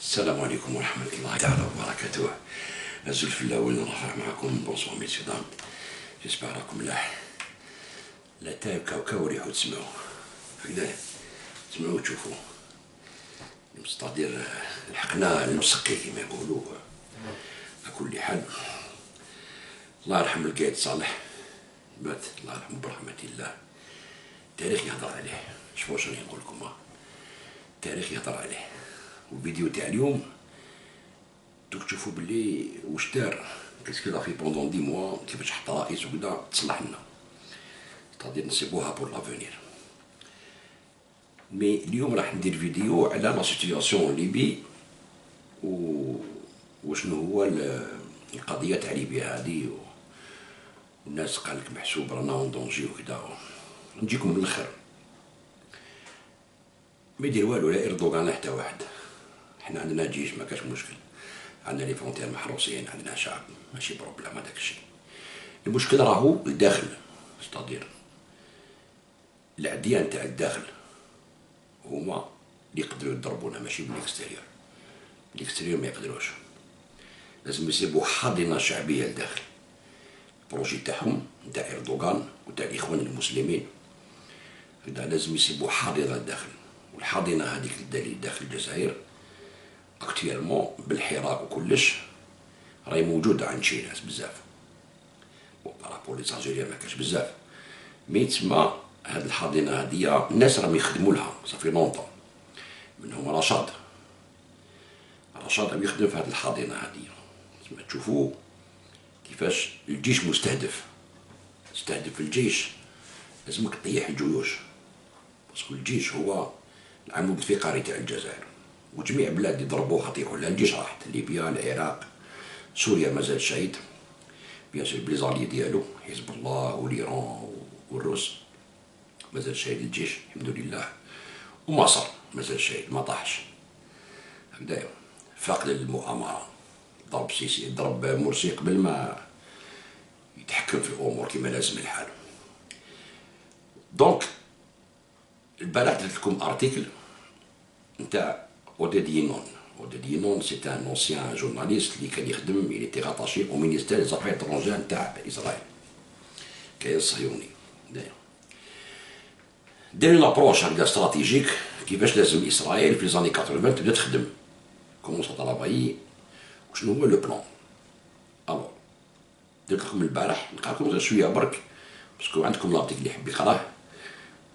السلام عليكم ورحمة الله تعالى وبركاته. أزول في الأول نرفع معكم بونسوار ميسيو دام. جيسبر راكم ملاح. لا تايب كاوكاو ريحو تسمعو. هكذا تسمعو وتشوفو. مستقدر الحقنا المسقي كما يقولوا. على كل حال الله يرحم القايد صالح مات الله يرحمه برحمة الله. التاريخ يهضر عليه. شوفوا شنو نقول لكم. التاريخ يهضر عليه. والفيديو تاع اليوم دوك تشوفوا بلي واش دار كيسكي في بوندون 10 موا كيفاش حط رئيس وكدا تصلح لنا تقدر نسيبوها بور لافونير. مي اليوم راح ندير فيديو على لا سيتياسيون ليبي وشنو هو القضيه تاع ليبيا هادي والناس قالك محسوب رانا اون دونجي وكدا. نجيكم من الاخر. ما يدير والو لا اردوغان حتى واحد. احنا عندنا جيش ما كاش مشكل، عندنا لي فرونتير محروسين، عندنا شعب ماشي بروبليم هذاك الشيء. المشكل راهو الداخل، ستادير العديان تاع الداخل هما اللي يقدروا يضربونا ماشي بالاكستيريور. الاكستيريور ما يقدروش، لازم يسيبوا حاضنه شعبيه لداخل. البروجي تاعهم تاع اردوغان وتاع الاخوان المسلمين هذا لازم يسيبوا حاضنه لداخل، والحاضنه هذيك اللي داخل الجزائر اكتيالمون بالحراك وكلش راهي موجوده عند شي ناس بزاف. بون بارابور لي زالجيريان ما كاش بزاف، مي تسمى هاد الحاضنه هادية الناس راهم يخدموا لها صافي لونطون. منهم رشاد راهم يخدم في هاد الحاضنه هادية. تسمى تشوفوا كيفاش الجيش مستهدف. استهدف الجيش لازمك تطيح الجيوش، باسكو الجيش هو العمود الفقري تاع الجزائر، وجميع بلاد يضربوها يطيحوا لها. الجيش راحت ليبيا، العراق، سوريا مازال شهيد بيان سور بليزالي ديالو حزب الله والايران والروس مازال شهيد الجيش الحمد لله، ومصر مازال شهيد ما طاحش. هكذايا فاق للمؤامره، ضرب سيسي ضرب مرسي قبل ما يتحكم في الامور كما لازم الحال. دونك البارح درت لكم ارتيكل نتاع اوديدينون. اوديدينون سي ان اونسيان جورناليست اللي كان يخدم اللي تي راتاشي او مينيستير لي زافير اترونجير نتاع اسرائيل، كيان الصهيوني. دار اون ابروش هكذا استراتيجيك كيفاش لازم اسرائيل في لي 80 تبدا تخدم، كومون سا طرافايي وشنو هو لو بلان. الوغ درت لكم البارح نقرا لكم غير شويه برك باسكو عندكم لارتيكل اللي يحب يقراه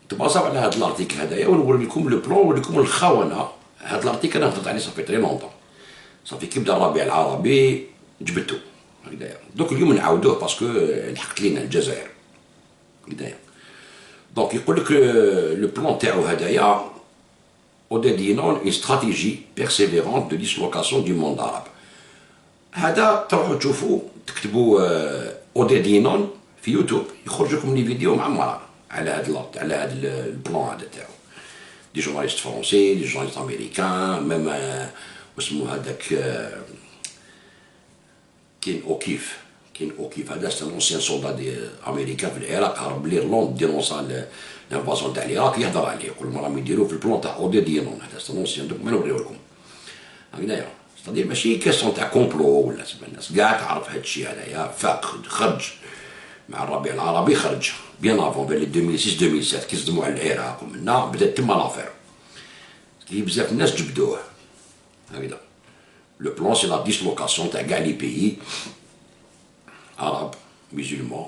تبازاو على هاد لارتيكل هدايا، ونوري لكم لو بلان ونوري لكم الخونه. هاد لارتيكل انا هضرت عليه صافي تري لونطون، صافي كي بدا الربيع العربي جبدتو هكذايا. دوك اليوم نعاودوه باسكو لحقت لينا الجزائر هكذايا. دونك يقول لك لو بلان تاعو هدايا اوديدينون اون استراتيجي بيرسيفيرونت دو ديسلوكاسيون دو موند عرب. هذا تروحوا تشوفوا تكتبوا اوديدينون في يوتيوب يخرج لكم لي فيديو معمره على هذا البلان هذا تاعو. دي جورناليست فرونسي، دي جورناليست امريكان، ميم واسمو هذاك كاين اوكيف هذا سي اونسيان سولدا دي امريكان في العراق، هرب ليرلند دينونسا لانفازيون تاع العراق، يهضر عليه يقول راهم يديروا في البلان تاع اوديدينون. هذا سي اونسيان دوك ما نوريو لكم هكذايا. ستادير ماشي كاستيون تاع كومبلو ولا الناس كاع تعرف هذا الشيء هذايا. فاق خرج مع الربيع العربي، خرج بيان افون بين 2006 2007 كي صدموا على العراق ومنا بدات تما لافير. كي بزاف الناس جبدوه هكذا. لو بلان سي لا ديسلوكاسيون تاع كاع لي بيي عرب ميزولمون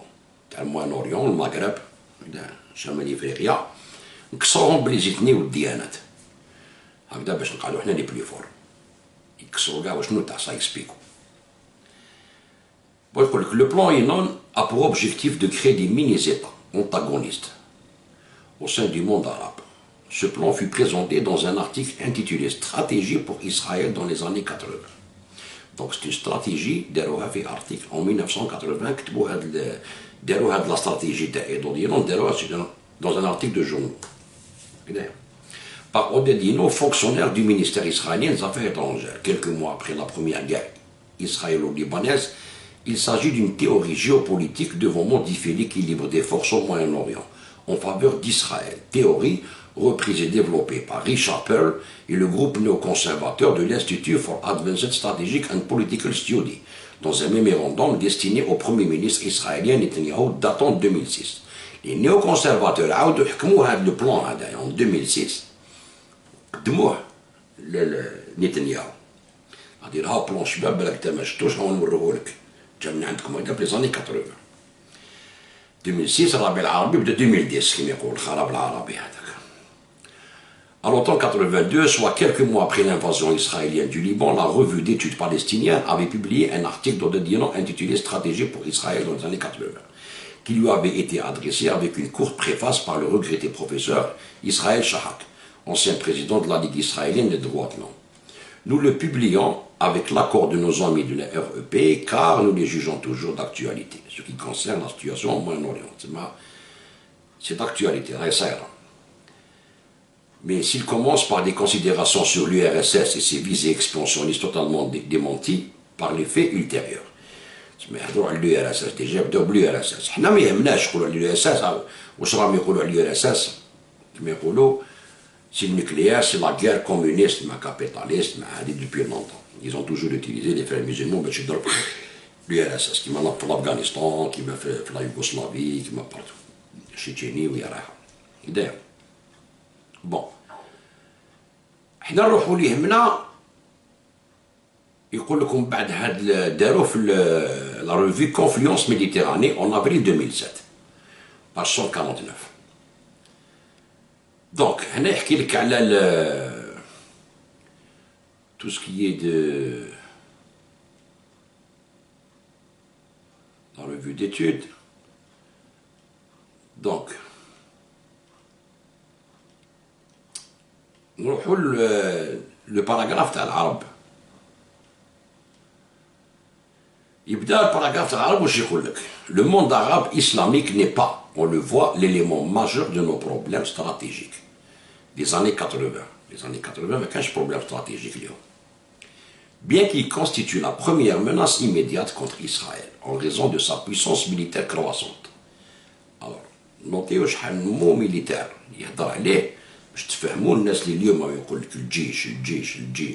تاع الموان اوريون المغرب هكذا شمال افريقيا، نكسروهم بليزيتني والديانات هكذا باش نقعدو حنا لي بلي فور. يكسروا كاع وشنو تاع سا اكسبيكو. يقول لك le plan Inon a pour objectif de créer des mini-États antagonistes au sein du monde arabe. Ce plan fut présenté dans un article intitulé Stratégie pour Israël dans les années 80. Donc c'est une stratégie داروها في article en 1980 كتبوا داروا la stratégie تاع اوديدينون داروها dans un article de journaux. Par Oudédino, fonctionnaire du ministère israélien des Affaires étrangères. Quelques mois après la première guerre israélo-libanaise, il s'agit d'une théorie géopolitique devant modifier l'équilibre des forces au Moyen-Orient en faveur d'Israël. Théorie reprise et développée par Richard Pearl et le groupe néoconservateur de l'Institute for Advanced Strategic and Political Study, dans un mémorandum destiné au Premier ministre israélien Netanyahou datant de 2006. Les néoconservateurs عاودوا حكموا هذا le plan هذا en 2006 قدموه لنتنياهو. غادي ها بلون شباب بالك انت ما شفتوش هو نوريه لك جا من عندكم هكذا في لي زاني 80. 2006 الربيع العربي بدا 2010 كما يقول الخراب العربي هذاك. À l'automne 82, soit quelques mois après l'invasion israélienne du Liban, la revue d'études palestinienne avait publié un article dans le Dinan intitulé Stratégie pour Israël dans les années 80, qui lui avait été adressé avec une courte préface par le regretté professeur Israël Shahak, ancien président de la Ligue israélienne des droits de l'homme. Nous le publions avec l'accord de nos amis de la REP, car nous les jugeons toujours d'actualité, ce qui concerne la situation au Moyen-Orient. C'est d'actualité, ça. Mais s'il commence par des considérations sur l'URSS et ses visées expansionnistes totalement démenties par les faits ultérieurs. Mais يهضروا على الURSS ديجا بداو بالURSS، حنا ما يهمناش نقولوا على الURSS، واش راهم يقولوا على الURSS؟ كما يقولوا سي النوكليير سي لا غير كومونيست مع كابيتاليست مع هذه دوبوي لونتون. Ils ont toujours utilisé les frères musulmans باش يضربوا الURSS كيما في أفغانستان كيما في لا يوغوسلافي كيما بارتو الشيتشيني ويا رايحة هكذايا. بون حنا نروحوا ليه هنا يقول لكم بعد هاد داروا في لا ريفي كونفلونس ميديتيراني en avril 2007 page 149. دونك هنا يحكي لك على tout ce qui est de la revue d'études. Donc نروحوا le paragraphe تاع العرب. يبدا الباراغراف تاع العرب واش يقول لك le monde arabe islamique n'est pas, on le voit, l'élément majeur de nos problèmes stratégiques des années 80. Les années 80 ما كانش problème stratégique اليوم. Bien qu'il constitue la première menace immédiate contre Israël en raison de sa puissance militaire croissante. Alors, نوطيو شحال مو ميليتير يهضر عليه باش تفهموا الناس اللي اليوم يقول لك الجيش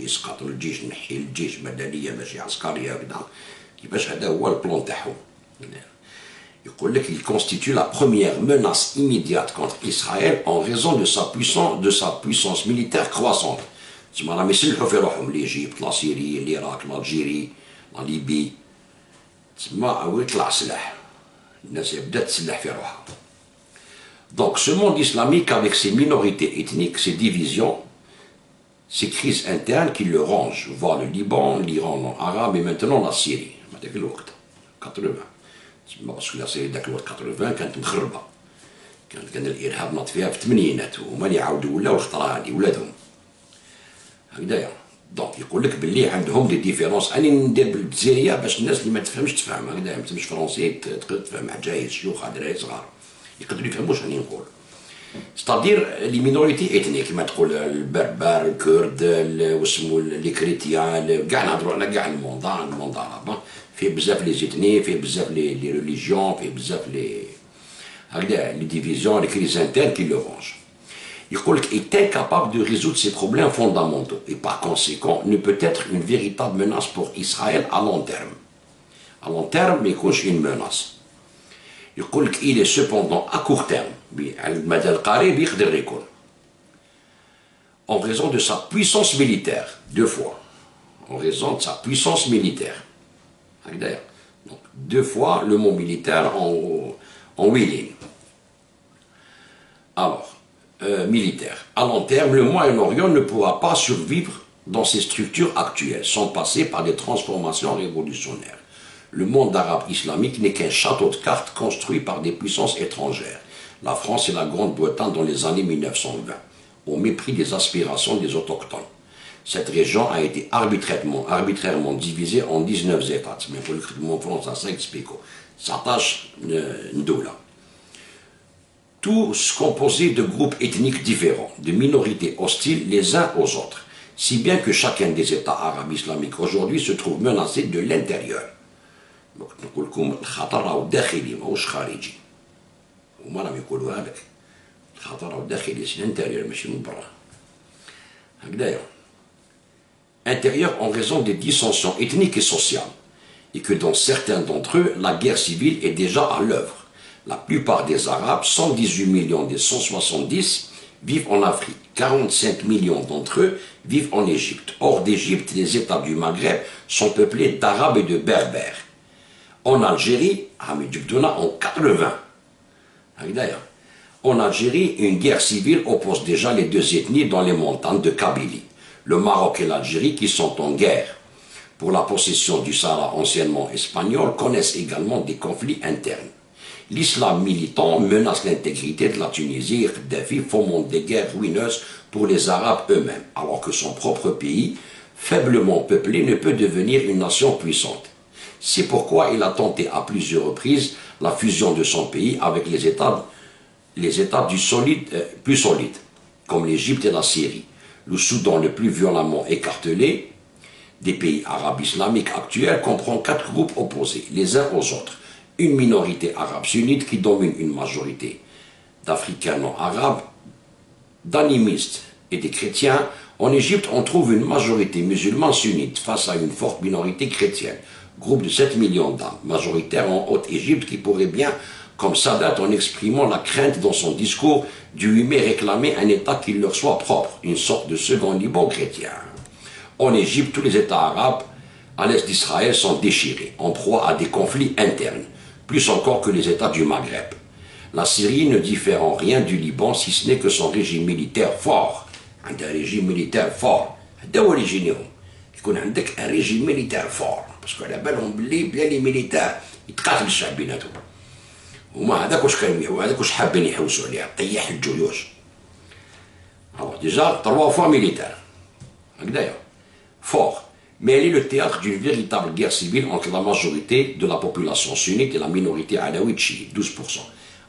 اسقط الجيش نحي الجيش مدنيه ماشي عسكريه وكذا كيفاش هذا هو البلان تاعهم. يقول لك il constitue la première menace immédiate contre Israël en raison de sa puissance militaire croissante. تسمى راهم يسلحوا في روحهم ليجيبت لا سيري العراق الجيري لا ليبي تسمى ويطلع سلاح الناس بدات تسلح في روحها. Donc ce monde islamique avec ses minorités ethniques, ses divisions, ses crises internes qui le rongent, voire le Liban, l'Iran arabe et maintenant la Syrie. هذاك الوقت 80 تسمى باسكو لا سيري ذاك الوقت 80 كانت مخربه كان الارهاب ناض فيها في الثمانينات وهما اللي عاودوا ولاو الخطره هذه ولادهم هكذايا. دونك يقول لك باللي عندهم دي ديفيرونس اني ندير بالجزائريه باش الناس اللي ما تفهمش تفهم هكذايا ما تفهمش فرونسي تقدر تفهم عجايز شيوخ دراري صغار يقدروا يفهموا واش راني نقول. ستادير لي مينوريتي ايتنيك كما تقول البربر الكرد واسمو لي كريتيان كاع نهضروا على كاع الموند عرب فيه بزاف لي زيتني فيه بزاف لي ريليجيون فيه بزاف لي هكذا لي ديفيزيون لي كريز انترن كي لو رونج. يقول لك est incapable de résoudre ses problèmes fondamentaux et par conséquent ne peut être une véritable menace pour Israël à long terme. À long terme ما يكونش une menace. يقول لك il est cependant à court terme على المدى القريب يقدر يكون en raison de sa puissance militaire deux fois en raison de sa puissance militaire هكذايا. donc deux fois le mot militaire en 8 lignes. Alors militaire. À long terme, le Moyen-Orient ne pourra pas survivre dans ses structures actuelles sans passer par des transformations révolutionnaires. Le monde arabe islamique n'est qu'un château de cartes construit par des puissances étrangères, la France et la Grande-Bretagne dans les années 1920, au mépris des aspirations des autochtones. Cette région a été arbitrairement divisée en 19 États. Mais pour le mon France, ça s'explique. Ça tâche Ndoula. Tous composés de groupes ethniques différents, de minorités hostiles les uns aux autres, si bien que chacun des États arabes islamiques aujourd'hui se trouve menacé de l'intérieur. نقول لكم الخطر راهو داخلي ماهوش خارجي. هما راهم يقولوا هذاك خاطر داخلي سي الانتيريور ماشي من برا هكذايا intérieur en raison des dissensions ethniques et sociales et que dans certains d'entre eux la guerre civile est déjà à l'œuvre. La plupart des Arabes, 118 millions des 170, vivent en Afrique. 45 millions d'entre eux vivent en Égypte. Hors d'Égypte, les États du Maghreb sont peuplés d'Arabes et de Berbères. En Algérie, en 80, en Algérie, une guerre civile oppose déjà les deux ethnies dans les montagnes de Kabylie. Le Maroc et l'Algérie, qui sont en guerre pour la possession du Sahara anciennement espagnol, connaissent également des conflits internes. L'islam militant menace l'intégrité de la Tunisie et Kadhafi fomente des guerres ruineuses pour les Arabes eux-mêmes, alors que son propre pays, faiblement peuplé, ne peut devenir une nation puissante. C'est pourquoi il a tenté à plusieurs reprises la fusion de son pays avec les États plus solides, comme l'Égypte et la Syrie. Le Soudan, le plus violemment écartelé des pays arabes islamiques actuels, comprend 4 groupes opposés, les uns aux autres. Une minorité arabe sunnite qui domine une majorité d'Africains non arabes, d'animistes et des chrétiens. En Égypte, on trouve une majorité musulmane sunnite face à une forte minorité chrétienne. Groupe de 7 millions d'âmes, majoritaire en Haute-Égypte, qui pourrait bien, comme Sadat, en exprimant la crainte dans son discours du 8 mai, réclamer un État qui leur soit propre, une sorte de second Liban chrétien. En Égypte, tous les États arabes à l'est d'Israël sont déchirés, en proie à des conflits internes, plus encore que les États du Maghreb. La Syrie ne diffère en rien du Liban, si ce n'est que son régime militaire fort. Un régime militaire fort. يكون عندك un régime militaire fort. parce que على بالهم بلي لي ميليتار يتقاتل الشعب بيناتهم. هما هذاك واش كانوا هذاك واش حابين يحوسوا عليه طيح الجيوش. Alors déjà 3 fois militaire. هكذايا. Fort. Mais elle est le théâtre d'une véritable guerre civile entre la majorité de la population sunnite et la minorité alaouite chiite, 12%,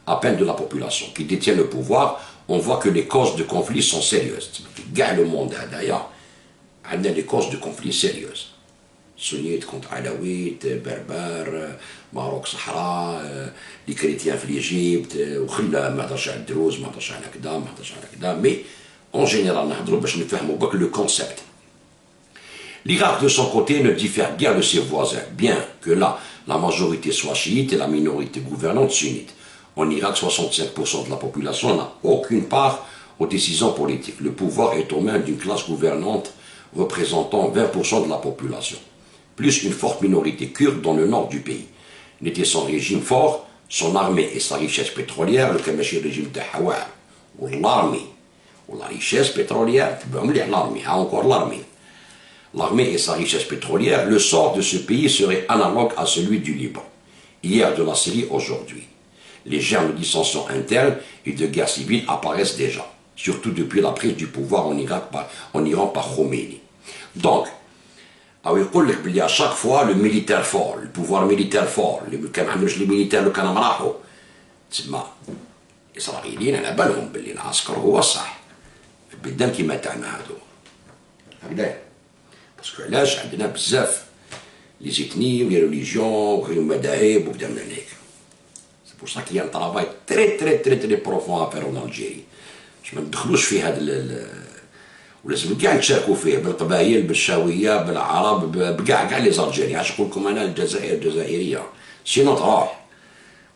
à peine de la population, qui détient le pouvoir. On voit que les causes de conflit sont sérieuses. Gagne le monde, d'ailleurs, on a des causes de conflit sérieuses. Sunnites contre alaouites, berbères, Maroc, Sahara, les chrétiens en Égypte, mais en général, le concept. L'Irak, de son côté, ne diffère guère de ses voisins, bien que là, la majorité soit chiite et la minorité gouvernante sunnite. En Irak, 65% de la population n'a aucune part aux décisions politiques. Le pouvoir est aux mains d'une classe gouvernante représentant 20% de la population, plus une forte minorité kurde dans le nord du pays. N'était son régime fort, son armée et sa richesse pétrolière, le Kamashi régime de Hawa, ou l'armée, ou la richesse pétrolière, encore l'armée. L'armée et sa richesse pétrolière, le sort de ce pays serait analogue à celui du Liban, hier de la Syrie aujourd'hui. Les germes de dissensions internes et de guerre civile apparaissent déjà, surtout depuis la prise du pouvoir en Iran par Khomeini. Donc, il y a à chaque fois le militaire fort, le pouvoir militaire fort, les militaires, le Kanamaraho. تسمى الإسرائيليين على بالهم باللي العسكر هو الصح بالدم كيما تاعنا هادو هكذا باسكو علاش عندنا بزاف لي زيتني ولي ريليجيون وغير المذاهب وبدا من هناك سي بور سا كي ان طرافاي تري بروفون افير اون الجيري باش ما ندخلوش في هذا ولازم كاع نتشاركوا فيه بالقبائل بالشاويه بالعرب بكاع لي زالجيريان علاش نقول لكم انا الجزائر جزائريه سينو تروح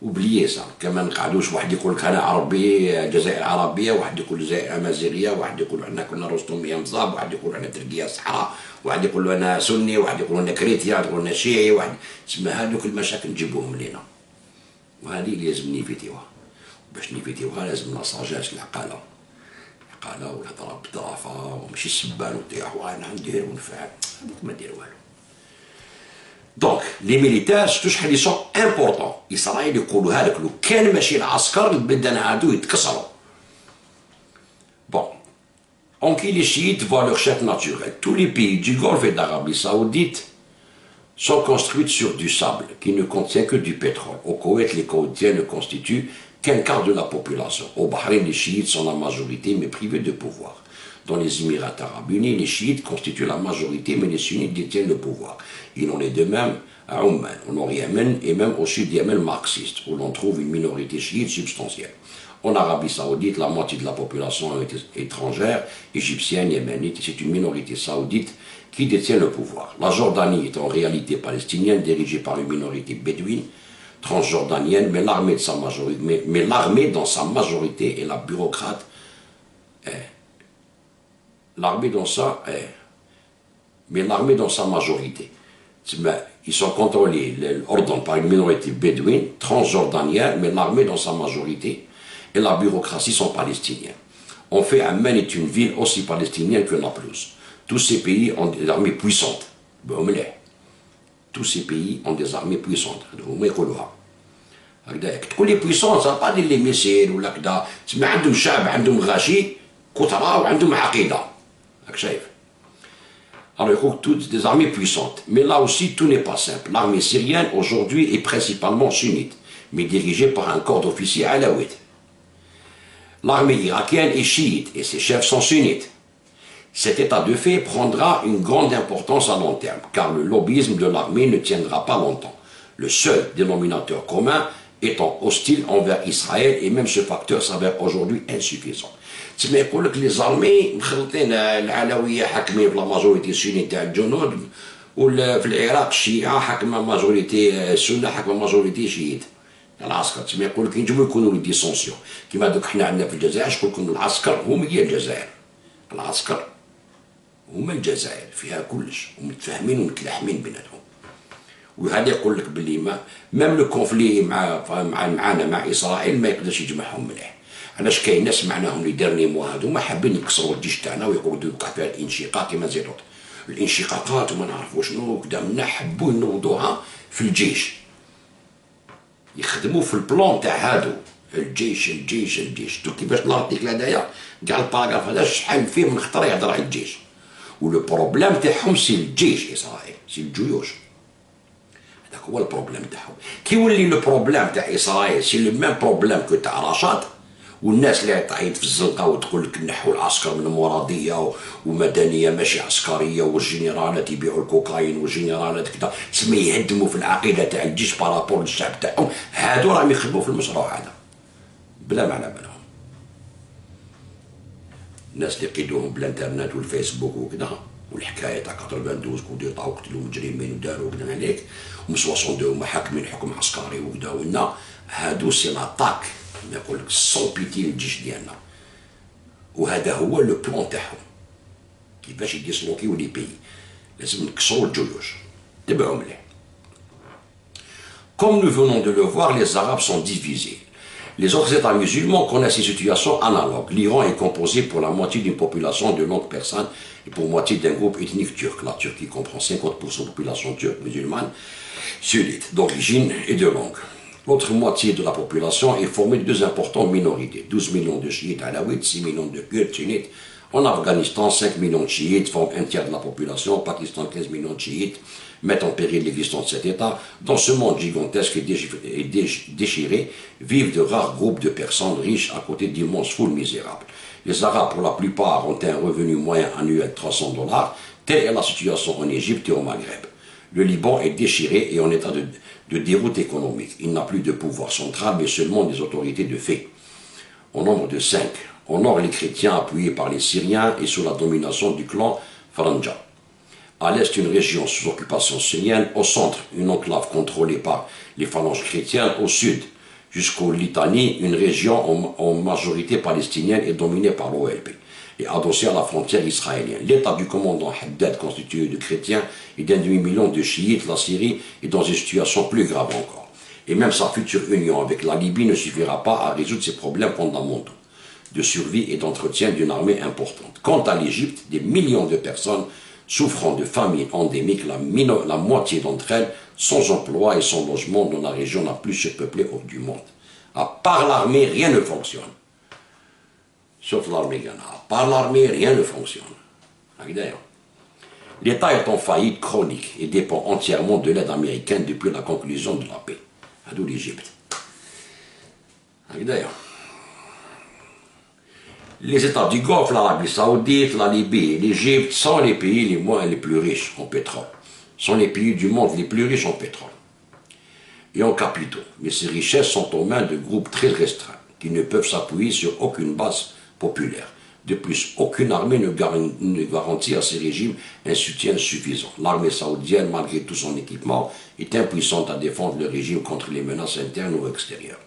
وبليي صار كما نقعدوش واحد يقول لك انا عربي جزائر عربيه واحد يقول جزائر امازيغيه واحد يقول احنا كنا رستميه مصاب واحد يقول انا تركيا صحراء واحد يقول انا سني واحد يقول انا كريتيا واحد يقول انا شيعي واحد تسمى هذوك المشاكل نجيبوهم لينا وهذه اللي لازم نيفيتيوها باش نيفيتيوها لازم نصاجاش العقاله والهضره بظرافه وماشي السبان وطيح وانا ندير ونفعل ما ندير والو. Donc, les militaires, ils sont importants. Israël يقولوا هذاك لو كان ماشي العسكر اللي بدنا هادو يتكسروا. Bon, en qui les chiites voient leur chef naturel. Tous les pays du Golfe et d'Arabie Saoudite sont construits sur du sable qui ne contient que du pétrole. Au Koweït, les Koweïtiens ne constituent qu'un quart de la population. Au Bahreïn, les chiites sont la majorité mais privés de pouvoir. Dans les Émirats arabes unis, les chiites constituent la majorité, mais les sunnites détiennent le pouvoir. Il en est de même à Oman, au nord Yémen et même au sud Yémen marxiste, où l'on trouve une minorité chiite substantielle. En Arabie Saoudite, la moitié de la population est étrangère, égyptienne, yéménite, c'est une minorité saoudite qui détient le pouvoir. La Jordanie est en réalité palestinienne, dirigée par une minorité bédouine, transjordanienne, mais l'armée dans sa majorité et la bureaucrate, l'armée dans sa majorité. Ils sont contrôlés, l'ordre par une minorité bédouine, transjordanienne, mais l'armée dans sa majorité et la bureaucratie sont palestiniens. En fait, Amman est une ville aussi palestinienne que Naplouse. Tous ces pays ont des armées puissantes. Tous ces pays ont des armées puissantes. تقول لي puissance, ça pas dire les missiles ولا كذا. تسمع عندهم شعب عندهم غاشي كثرة وعندهم عقيدة. راك شايف. Alors, il faut toutes des armées puissantes. Mais là aussi, tout n'est pas simple. L'armée syrienne, aujourd'hui, est principalement sunnite, mais dirigée par un corps d'officiers alaouites. L'armée irakienne est chiite, et ses chefs sont sunnites. Cet état de fait prendra une grande importance à long terme, car le lobbyisme de l'armée ne tiendra pas longtemps. Le seul dénominateur commun étant hostile envers Israël, et même ce facteur s'avère aujourd'hui insuffisant. تسمع يقول لك لي زارمي مخلطين العلويه حاكمين في لا ماجوريتي السني تاع الجنود وفي العراق الشيعه حاكمه ماجوريتي السنه حاكمه ماجوريتي شيعيت العسكر. تسمع يقول لك ينجموا يكونوا لي ديسونسيون كيما دوك حنا عندنا في الجزائر شكون يكونوا العسكر هما هي الجزائر. العسكر هما الجزائر فيها كلش ومتفاهمين ومتلاحمين بيناتهم. وهذا يقول لك باللي ميم لو كونفلي معانا مع اسرائيل ما يقدرش يجمعهم مليح. علاش كاين ناس معناهم لي ديرني موا هادو ما حابين يكسروا الجيش تاعنا ويقعدوا يوقع فيها الانشقاق كما زيدوا الانشقاقات وما نعرفوا شنو كدا منا حبوا ينوضوها في الجيش يخدموا في البلان تاع هادو الجيش الجيش الجيش تو كيفاش الارتيكل هذايا كاع الباراغراف هذا شحال فيه من خطره يهضر على الجيش ولو بروبليم تاعهم سي الجيش اسرائيل سي الجيوش هذاك هو البروبليم تاعهم كي يولي لو بروبليم تاع اسرائيل سي لو ميم بروبليم كو تاع رشاد والناس اللي تعيط في الزنقه وتقول لك نحوا العسكر من مراديه ومدنيه ماشي عسكريه والجنرالات يبيعوا الكوكايين والجنرالات كذا تسمى يهدموا في العقيده تاع الجيش بارابور للشعب تاعهم هادو راهم يخدموا في المشروع هذا بلا معنى بالهم. الناس اللي قيدوهم بالانترنت والفيسبوك وكذا والحكايه تاع 92 كوديطا وقتلوا مجرمين وداروا كذا عليك ومن 62 هما حاكمين حكم عسكري وكذا ونا هادو سي لاتاك يقول لك سون بيتي للجيش ديالنا وهذا هو لو بلان تاعهم كيفاش يديسلوكيو لي بيي لازم نكسروا الجيوش تبعوا مليح. Comme nous venons de le voir, les Arabes sont divisés. Les autres États musulmans connaissent une situation analogue. L'Iran est composé pour la moitié d'une population de langue persane et pour moitié d'un groupe ethnique turc. La Turquie comprend 50% de la population turque musulmane sunnite d'origine et de langue. L'autre moitié de la population est formée de deux importantes minorités. 12 millions de chiites alaouites, 6 millions de kurdes sunnites. En Afghanistan, 5 millions de chiites forment un tiers de la population. Au Pakistan, 15 millions de chiites mettent en péril l'existence de cet État. Dans ce monde gigantesque et déchiré, vivent de rares groupes de personnes riches à côté d'immenses foules misérables. Les Arabes, pour la plupart, ont un revenu moyen annuel de $300. Telle est la situation en Égypte et au Maghreb. Le Liban est déchiré et en état de déroute économique. Il n'a plus de pouvoir central, mais seulement des autorités de fait. Au nombre de 5. Au nord, les chrétiens appuyés par les Syriens et sous la domination du clan Faranja. À l'est, une région sous occupation syrienne. Au centre, une enclave contrôlée par les phalanges chrétiennes. Au sud, jusqu'au Litanie, une région en majorité palestinienne et dominée par l'OLP. Et adossé à la frontière israélienne. L'état du commandant Haddad, constitué de chrétiens et d'un demi-million de chiites, la Syrie est dans une situation plus grave encore. Et même sa future union avec la Libye ne suffira pas à résoudre ses problèmes fondamentaux de survie et d'entretien d'une armée importante. Quant à l'Égypte, des millions de personnes souffrant de famine endémique, la moitié d'entre elles sans emploi et sans logement dans la région la plus surpeuplée du monde. À part l'armée, rien ne fonctionne. Sauf l'armée Ghana. Par l'armée, rien ne fonctionne. L'État est en faillite chronique et dépend entièrement de l'aide américaine depuis la conclusion de la paix. D'où l'Égypte. Les États du Golfe, l'Arabie Saoudite, la Libye et l'Égypte sont les pays les plus riches en pétrole. Sont les pays du monde les plus riches en pétrole et en capitaux. Mais ces richesses sont aux mains de groupes très restreints. qui ne peuvent s'appuyer sur aucune base populaire. De plus, aucune armée ne garantit à ces régimes un soutien suffisant. L'armée saoudienne, malgré tout son équipement, est impuissante à défendre le régime contre les menaces internes ou extérieures.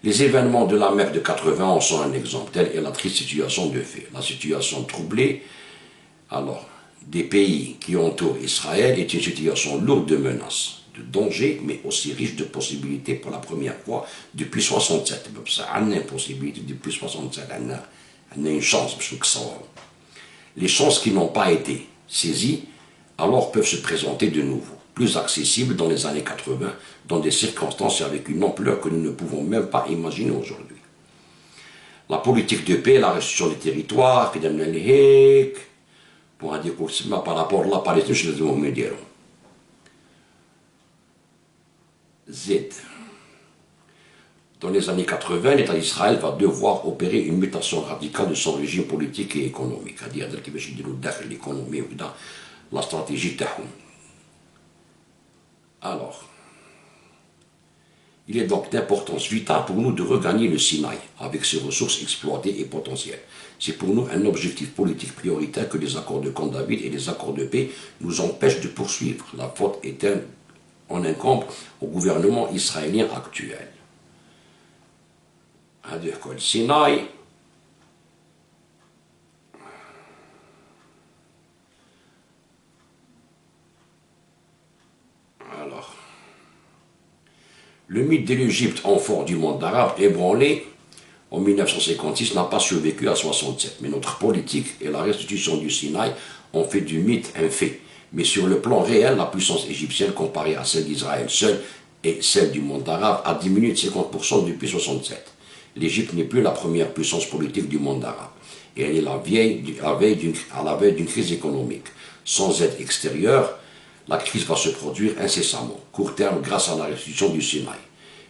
Les événements de la Mecque de 80 en sont un exemple. Telle est la triste situation de fait. La situation troublée, alors, des pays qui entourent Israël est une situation lourde de menaces, de dangers, mais aussi riche de possibilités pour la première fois depuis 67. On a une possibilité depuis 67. On a une chance. Les chances qui n'ont pas été saisies, alors peuvent se présenter de nouveau, plus accessibles dans les années 80, dans des circonstances avec une ampleur que nous ne pouvons même pas imaginer aujourd'hui. La politique de paix, la restitution des territoires, pour dire par rapport à la Palestine, je les ai dire. Z. Dans les années 80, l'État d'Israël va devoir opérer une mutation radicale de son régime politique et économique, c'est-à-dire l'économie ou la stratégie Tahoum. Alors, il est donc d'importance vitale pour nous de regagner le Sinaï avec ses ressources exploitées et potentielles. C'est pour nous un objectif politique prioritaire que les accords de Camp David et les accords de paix nous empêchent de poursuivre. La faute en incombe au gouvernement israélien actuel. Le Sinaï, alors, le mythe de l'Égypte en fort du monde arabe ébranlé en 1956 n'a pas survécu à 67, mais notre politique et la restitution du Sinaï ont fait du mythe un fait. Mais sur le plan réel, la puissance égyptienne comparée à celle d'Israël seule et celle du monde arabe a diminué de 50% depuis 67. L'Égypte n'est plus la première puissance politique du monde arabe. Et elle est à la veille d'une crise économique. Sans aide extérieure, la crise va se produire incessamment, court terme grâce à la restitution du Sinaï.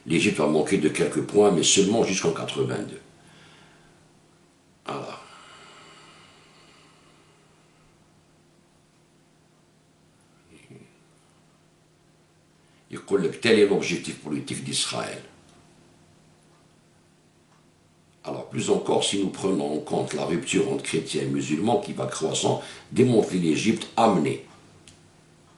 L'Égypte va manquer de quelques points, mais seulement jusqu'en 82. Voilà. Tel est l'objectif politique d'Israël. Alors, plus encore, si nous prenons en compte la rupture entre chrétiens et musulmans qui va croissant, démontrer l'Égypte amenée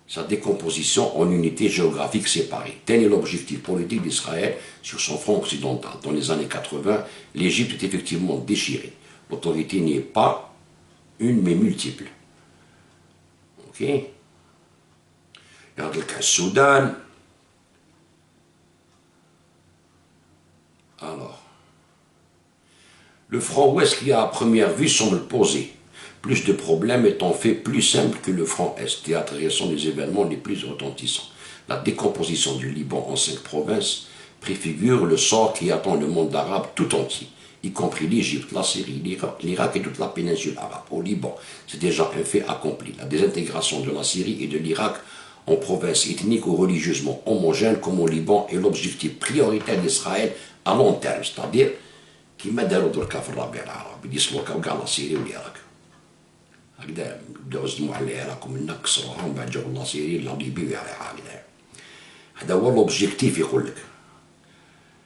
sa décomposition en unités géographiques séparées. Tel est l'objectif politique d'Israël sur son front occidental. Dans les années 80, l'Égypte est effectivement déchirée. L'autorité n'est pas une, mais multiple. Ok? Dans le cas Soudan, alors, le front ouest qui à première vue semble posé, plus de problèmes étant fait plus simple que le front est, théâtre récent des événements les plus retentissants. La décomposition du Liban en 5 provinces préfigure le sort qui attend le monde arabe tout entier, y compris l'Égypte, la Syrie, l'Irak et toute la péninsule arabe. Au Liban, c'est déjà un fait accompli. La désintégration de la Syrie et de l'Irak en provinces ethniques ou religieusement homogènes comme au Liban est l'objectif prioritaire d'Israël à long terme, c'est-à-dire qui m'a داروا دركا في الربيع العربي ديسلوكاو كاع لا سيري والعراق هكذا بداو يصدموا على العراق ومنا كسروهم بعد جاو لا سيري لا ليبيا هكذا هذا هو لوبجيكتيف يقول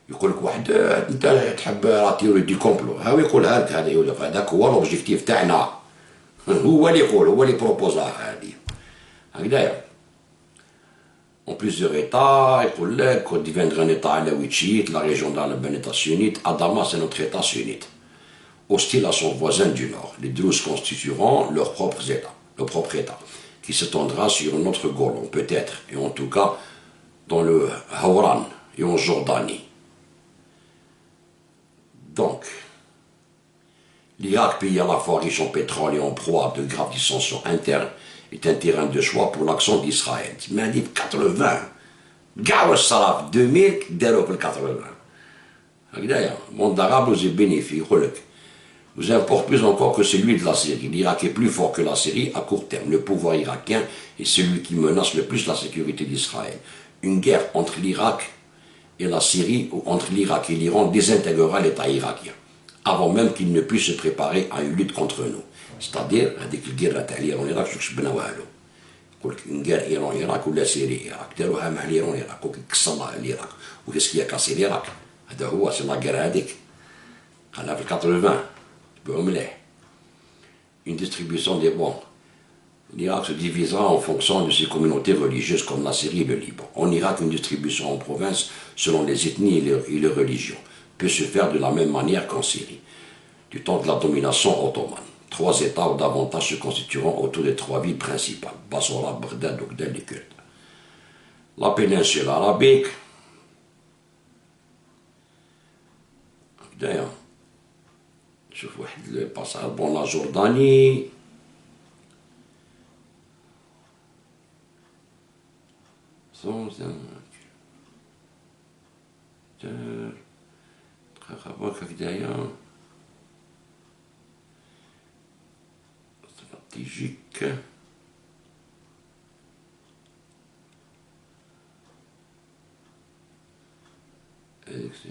لك واحد انت تحب لا تيوري دي كومبلو هاو يقولها لك هذا يقول لك هذاك هو لوبجيكتيف تاعنا هو اللي يقول هو اللي بروبوزاها هذه هكذايا. En plusieurs États, il deviendra un État alaouite chiite, la région d'Alep un État sunnite, à Damas un autre État sunnite. Hostile à son voisin du nord, les Druzes constitueront leur propre État, qui s'étendra sur un autre Golan, peut-être, et en tout cas dans le Hauran et en Jordanie. Donc, l'Irak, pays à la fois riche en pétrole et en proie de graves dissensions internes, est un terrain de choix pour l'action d'Israël. Tu m'as dit 80. Gawa Salaf 2000, dès le 80. Le monde arabe nous est bénéfique. Nous importe plus encore que celui de la Syrie. L'Irak est plus fort que la Syrie à court terme. Le pouvoir irakien est celui qui menace le plus la sécurité d'Israël. Une guerre entre l'Irak et la Syrie, ou entre l'Irak et l'Iran, désintégrera l'État irakien, avant même qu'il ne puisse se préparer à une lutte contre nous. C'est-à-dire, هذيك الجيرة تاع الإيران والعراق شوكش بنا والو. يقول لك نقال إيران العراق ولا سيري العراق، داروها مع الإيران والعراق وكسر العراق، وكيس كيا كاسي العراق. هذا هو سي لاكير هذيك قالها في 80 تبعو مليح. Une distribution des bons. L'Irak se divisera en fonction de ses communautés religieuses comme la Syrie et le Liban. En Irak, une distribution en province selon les ethnies et les religions peut se faire de la même manière qu'en Syrie, du temps de la domination ottomane. 3 États ou davantage se constitueront autour des 3 villes principales, Bassora, Bagdad, Ogdel et Kurd. La péninsule arabique, d'ailleurs, شوف واحد الباساج بون لا جورداني دقيقة برك هكدايا استراتيجيك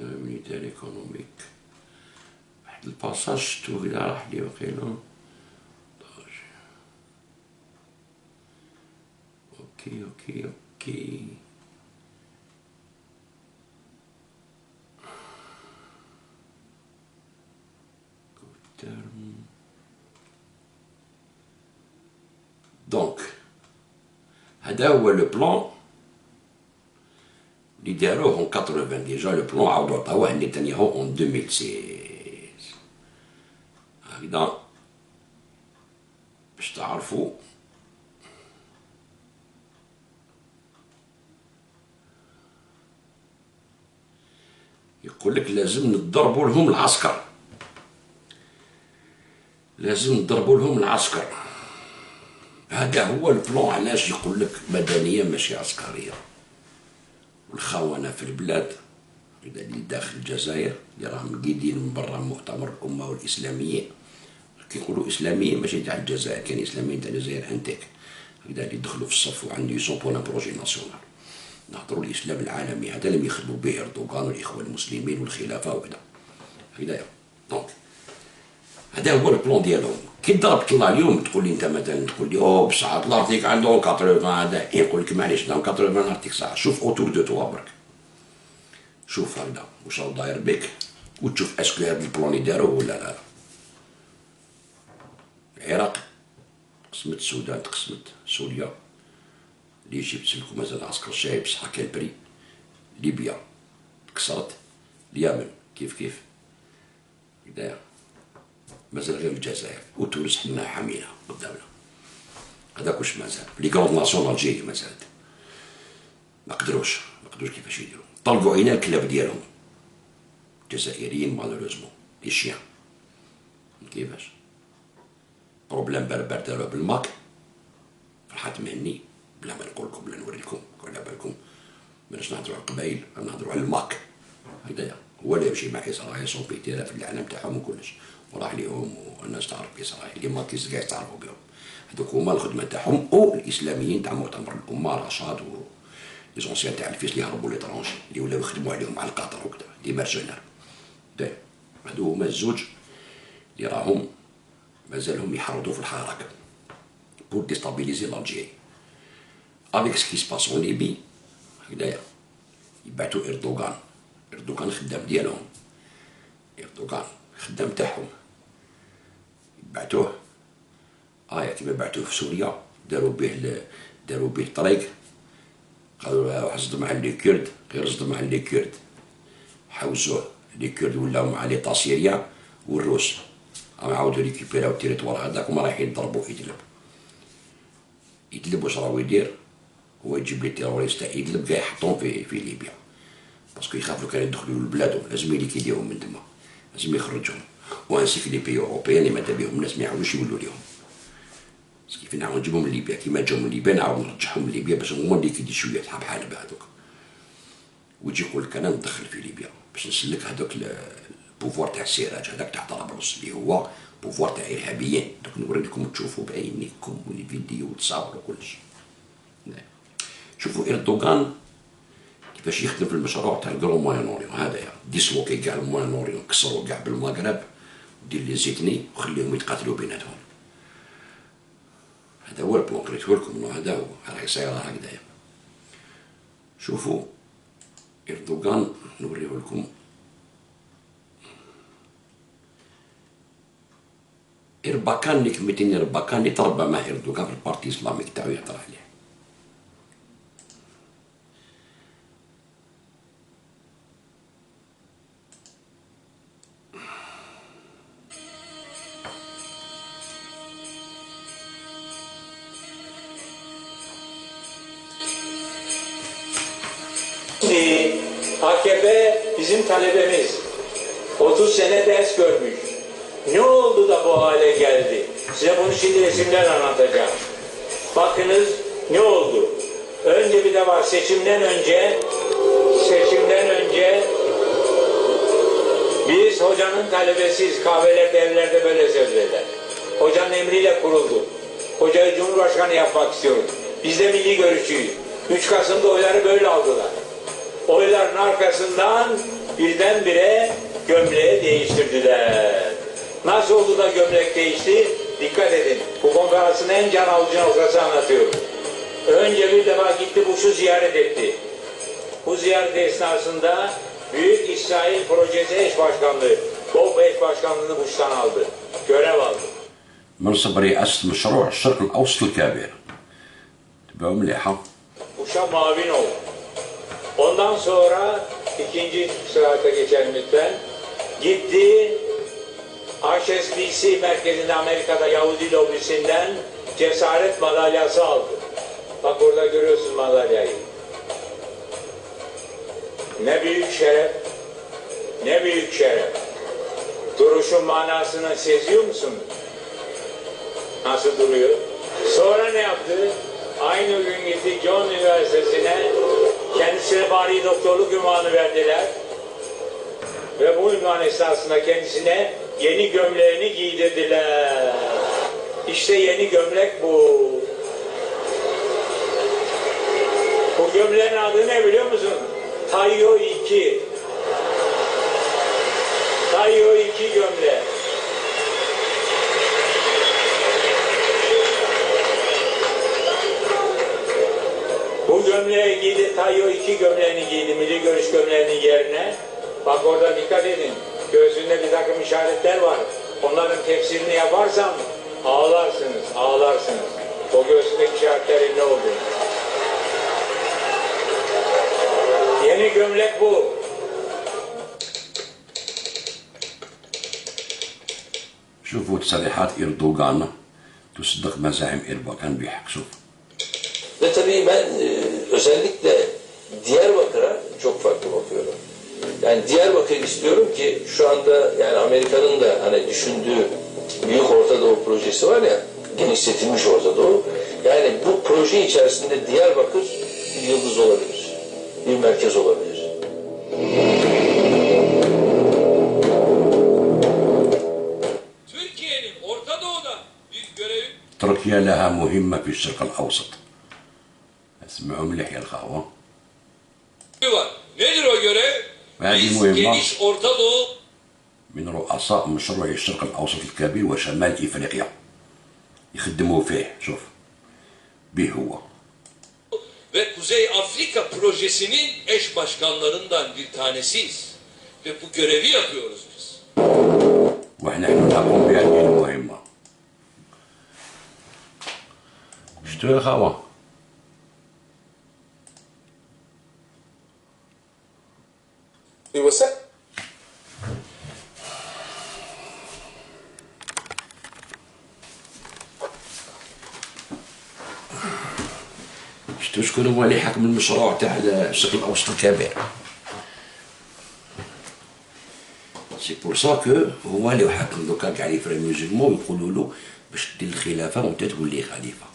ميليتير ايكونوميك. واحد الباساج شتو هكدا راح لي وقيلا. اوكي اوكي اوكي دونك هذا هو لو بلان اللي داروه اون 80. ديجا لو بلان عاودو عطاوه نتنياهو اون 2016. هكذا باش تعرفوا يقول لك لازم نضربوا لهم العسكر، لازم نضربوا لهم العسكر. هذا هو البلان. علاش يقول لك مدنيه ماشي عسكريه. والخونه في البلاد اللي داخل الجزائر اللي راهم قايدين من برا مؤتمر الامه والاسلاميه، كيقولوا اسلاميه ماشي تاع الجزائر، كاين اسلاميين تاع الجزائر انتيك هكذا اللي دخلوا في الصف وعندي سون بون ان بروجي ناسيونال. نهضروا الاسلام العالمي هذا اللي يخدموا به اردوغان والاخوان المسلمين والخلافه وكذا هكذايا. دونك هذا هو البلان ديالهم. كي ضربت الله اليوم تقول لي انت مثلا تقول لي او بصح الارتيك عندهم 80 هذا، يقول لك معليش عندهم 80 ارتيك صح. شوف اوتور دو توا برك، شوف هكذا واش راه داير بك وتشوف اسكو هذا البلان اللي داروه ولا لا. العراق تقسمت، السودان تقسمت، سوريا ليجيبت سلكو مازال عسكر شايب بصح كان بري، ليبيا تكسرت، اليمن كيف كيف هكذايا، مازال غير الجزائر وتونس حنا حامينها قدامنا. هذاك واش مازال لي كروند ناسيونال جاي مازالت ما قدروش كيفاش يديروا. طلقوا عينا الكلاب ديالهم الجزائريين مالوروزمون لي شيان. كيفاش بروبليم بربر داروه بالماك فرحات مهني بلا ما نقول لكم بلا نوري لكم على بالكم ماناش نهضروا على القبايل، نهضروا على الماك هكذايا. هو اللي يمشي مع اسرائيل سون بيتيرا في الاعلام تاعهم وكلش وراح ليهم والناس تعرف اسرائيل لي ماكيز كاع تعرفوا بهم. هذوك هما الخدمه تاعهم او الاسلاميين تاع مؤتمر الامه رشاد و لي زونسيان تاع الفيس اللي هربوا ليترونجي اللي ولاو يخدموا عليهم على القطر وكذا دي مارسونير. هادو هما الزوج اللي راهم مازالهم يحرضوا في الحركه بور ديستابيليزي لالجيري. افيك سكي سباس اون ليبي هكذايا يبعثوا اردوغان خدام ديالهم، اردوغان خدام تاعهم يبعثوه. كيما بعثوه في سوريا داروا به طريق، قالوا حصدوا مع لي كرد، غير صدوا مع لي كرد حوزوه لي كرد ولاو مع لي سيريان والروس، عاودوا ريكيبيراو التيريتوار هذاك وما رايحين يضربوا إدلب واش راهو يدير؟ هو يجيب لي تيروريست تاع إدلب كاع يحطهم في ليبيا باسكو يخاف لو كان يدخلوا لبلادهم لازم يليكيديهم من تما، لازم يخرجهم. وانسي في لي بي اوروبيان اللي ماذا بهم الناس ما يعاودوش يولوا ليهم، باسكو كيف نعاود نجيبهم من ليبيا كيما جاو من ليبيا نعاود نرجعهم من ليبيا باش هما اللي كيدير شويه تاع بحال بهذوك، ويجي يقول لك انا ندخل في ليبيا باش نسلك هذوك البوفوار تاع السراج هذاك تاع طرابلس اللي هو بوفوار تاع ارهابيين. دوك نوري لكم تشوفوا بعينيكم ولي فيديو وتصاوروا كلشي. شوفوا اردوغان كيفاش يخدم في المشروع تاع الكرون موين اوريون هذايا، ديسلوكي كاع الموين اوريون، كسروا كاع بالمغرب ودير لي زيتني وخليهم يتقاتلوا بيناتهم. هذا هو البلان قريته لكم، هذا هو راهي صايره هكذايا. شوفوا اردوغان نوريه لكم إرباكان اللي كميتين إرباكان اللي تربى مع إردوغان في البارتي الإسلامي تاعو يهضر عليه. AKP bizim talebemiz. 30 sene ders görmüş. Ne oldu da bu hale geldi? Size bunu şimdi resimden anlatacağım. Bakınız ne oldu? Önce bir de var seçimden önce biz hocanın talebesiyiz. Kahvelerde, evlerde böyle sözlerler. Hocanın emriyle kuruldu. Hocayı Cumhurbaşkanı yapmak istiyoruz. Biz de milli görüşçüyüz. 3 Kasım'da oyları böyle aldılar. Oyların arkasından birdenbire gömleği değiştirdiler. Nasıl oldu da gömlek değişti? Dikkat edin. Bu konferansın en can alıcı noktası anlatıyorum. Önce bir defa gitti Bush'u ziyaret etti. Bu ziyaret esnasında Büyük İsrail Projesi eş başkanlığı, BOP eş başkanlığını Bush'tan aldı. Görev aldı. منصب رئاسة مشروع الشرق الأوسط الكبير. تبعوا مليحة. Bush'a mavin oldu. Ondan sonra ikinci sırada geçelim lütfen. Gitti HSBC merkezinde Amerika'da Yahudi lobisinden cesaret madalyası aldı. Bak orada görüyorsun madalyayı. Ne büyük şeref, ne büyük şeref. Duruşun manasını seziyor musun? Nasıl duruyor? Sonra ne yaptı? Aynı gün gitti John Üniversitesi'ne, kendisine bari doktorluk ünvanı verdiler. Ve bu ünvan esnasında kendisine yeni gömleğini giydirdiler. İşte yeni gömlek bu. Bu gömleğin adı ne biliyor musun? Tayyo 2. Tayyo 2 gömlek. Bu gömleği giydi, Tayyo 2 gömleğini giydi, milli görüş gömleğinin yerine. Bak orada dikkat edin, göğsünde bir takım işaretler var. Onların tefsirini yaparsam ağlarsınız, ağlarsınız. O göğsündeki işaretlerin ne olduğunu. Yeni gömlek bu. شوفوا تصريحات إردوغان تصدق مزاعم إرباكان بحق. شوف. Ve tabii ben özellikle Diyarbakır'a çok farklı bakıyorum. Yani Diyarbakır istiyorum ki şu anda yani Amerika'nın da hani düşündüğü Büyük Orta Doğu projesi var ya, genişletilmiş Orta Doğu. Yani bu proje içerisinde Diyarbakır bir yıldız olabilir, bir merkez olabilir. Türkiye'nin Orta Doğu'da büyük görevi تركيا لها مهمة في الشرق الأوسط. اسمعوا مليح يا الخاوة. var. Nedir o görev? هذه Biz مهمة geniş Orta Doğu من رؤساء مشروع الشرق الأوسط الكبير وشمال إفريقيا يخدموا فيه. شوف به هو ve Kuzey Afrika projesinin eş başkanlarından bir tanesiyiz. Ve bu görevi yapıyoruz biz. ونحن نقوم بهذه المهمة. شتو يا خاوة؟ شتو شكون هو اللي حكم المشروع تاع الشرق الأوسط الكبير؟ سي بور سا كو هو اللي يحكم دوكا كاع لي فري ميوزيلمون يقولوا له باش دير الخلافة وانت تولي خليفة.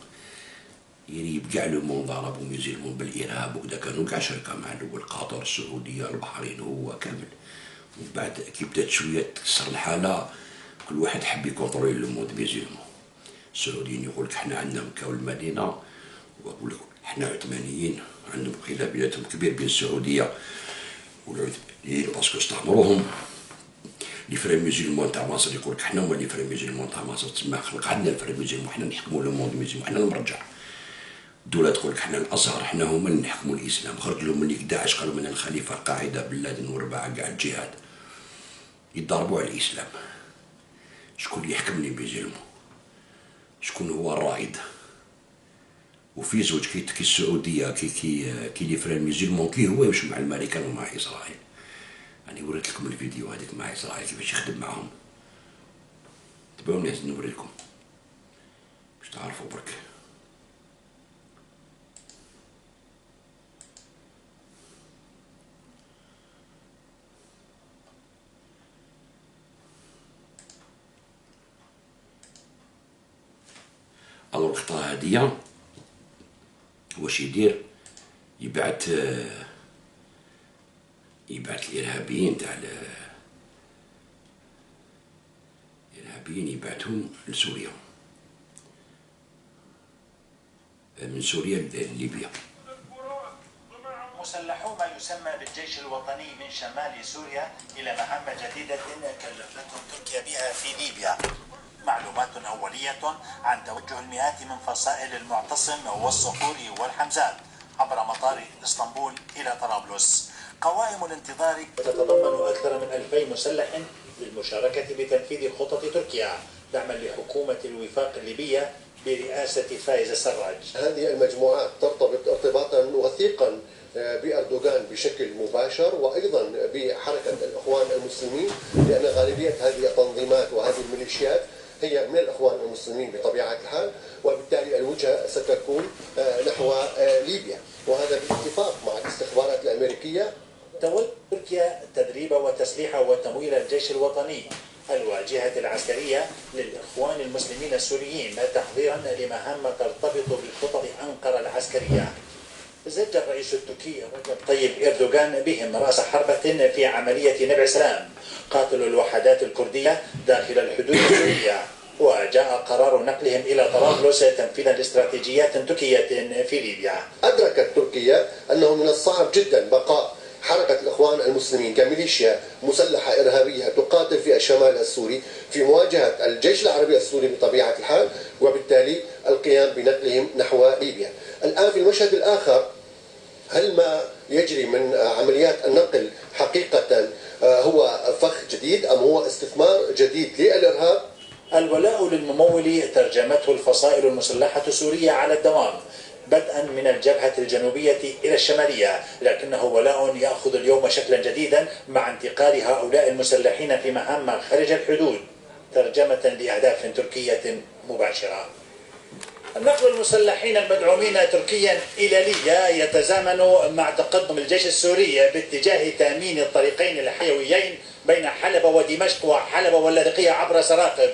يريب كاع لو موند عرب وميوزيلمون بالإرهاب وكذا كانوا كاع شركة مع الأول قطر السعودية البحرين هو كامل. ومن بعد كي بدات شوية تكسر الحالة كل واحد حب يكونترولي لو موند ميوزيلمون. السعوديين يقول لك حنا عندنا مكة والمدينة، ويقول لك حنا عثمانيين عندهم خلاف بيناتهم كبير بين السعودية والعثمانيين باسكو استعمروهم. لي فري ميوزيلمون تاع مصر يقول لك حنا هما لي فري ميوزيلمون تاع مصر، تسمى خلق عندنا الفري ميوزيلمون حنا نحكموا لو موند ميوزيلمون حنا المرجع. الدولة تقول لك حنا الأزهر حنا هما اللي نحكموا الإسلام. خرج لهم من داعش قالوا من الخليفة القاعدة بن لادن ورباعة كاع الجهاد يضربوا على الإسلام. شكون اللي يحكم لي بيزيلمون، شكون هو الرائد. وفي زوج كي السعوديه كي لي فران ميزيلمون كي هو يمشي مع الامريكان ومع اسرائيل. يعني وريت لكم الفيديو هذيك مع اسرائيل كيفاش يخدم معاهم، تبعوني لازم نوري لكم باش تعرفوا برك. الو الخطرة هادية واش يدير، يبعث الارهابيين تاع الارهابيين يبعثهم لسوريا، من سوريا لليبيا. مسلحو ما يسمى بالجيش الوطني من شمال سوريا إلى مهمة جديدة كلفتهم تركيا بها في ليبيا. معلومات أولية عن توجه المئات من فصائل المعتصم والصقور والحمزات عبر مطار اسطنبول إلى طرابلس. قوائم الانتظار تتضمن أكثر من 2000 مسلح للمشاركة بتنفيذ خطط تركيا دعما لحكومة الوفاق الليبية برئاسة فايز السراج. هذه المجموعات ترتبط ارتباطا وثيقا بأردوغان بشكل مباشر وأيضا بحركة الإخوان المسلمين، لأن غالبية هذه التنظيمات وهذه الميليشيات هي من الإخوان المسلمين بطبيعة الحال، وبالتالي الوجهة ستكون نحو ليبيا، وهذا باتفاق مع الاستخبارات الأمريكية. تولت تركيا تدريب وتسليح وتمويل الجيش الوطني الواجهة العسكرية للإخوان المسلمين السوريين تحضيرا لمهام ترتبط بالخطط أنقرة العسكرية. زج الرئيس التركي رجب طيب إردوغان بهم رأس حربة في عملية نبع سلام قاتل الوحدات الكردية داخل الحدود السورية، وجاء قرار نقلهم إلى طرابلس تنفيذا لاستراتيجيات تركية في ليبيا. أدركت تركيا أنه من الصعب جدا بقاء حركة الإخوان المسلمين كميليشيا مسلحة إرهابية تقاتل في الشمال السوري في مواجهة الجيش العربي السوري بطبيعة الحال، وبالتالي القيام بنقلهم نحو ليبيا. الآن في المشهد الآخر، هل ما يجري من عمليات النقل حقيقة هو فخ جديد أم هو استثمار جديد للإرهاب؟ الولاء للممول ترجمته الفصائل المسلحة السورية على الدوام بدءا من الجبهة الجنوبية إلى الشمالية، لكنه ولاء يأخذ اليوم شكلا جديدا مع انتقال هؤلاء المسلحين في مهام خارج الحدود ترجمة لأهداف تركية مباشرة. نقل المسلحين المدعومين تركيا إلى ليبيا يتزامن مع تقدم الجيش السوري باتجاه تأمين الطريقين الحيويين بين حلب ودمشق وحلب واللاذقية عبر سراقب،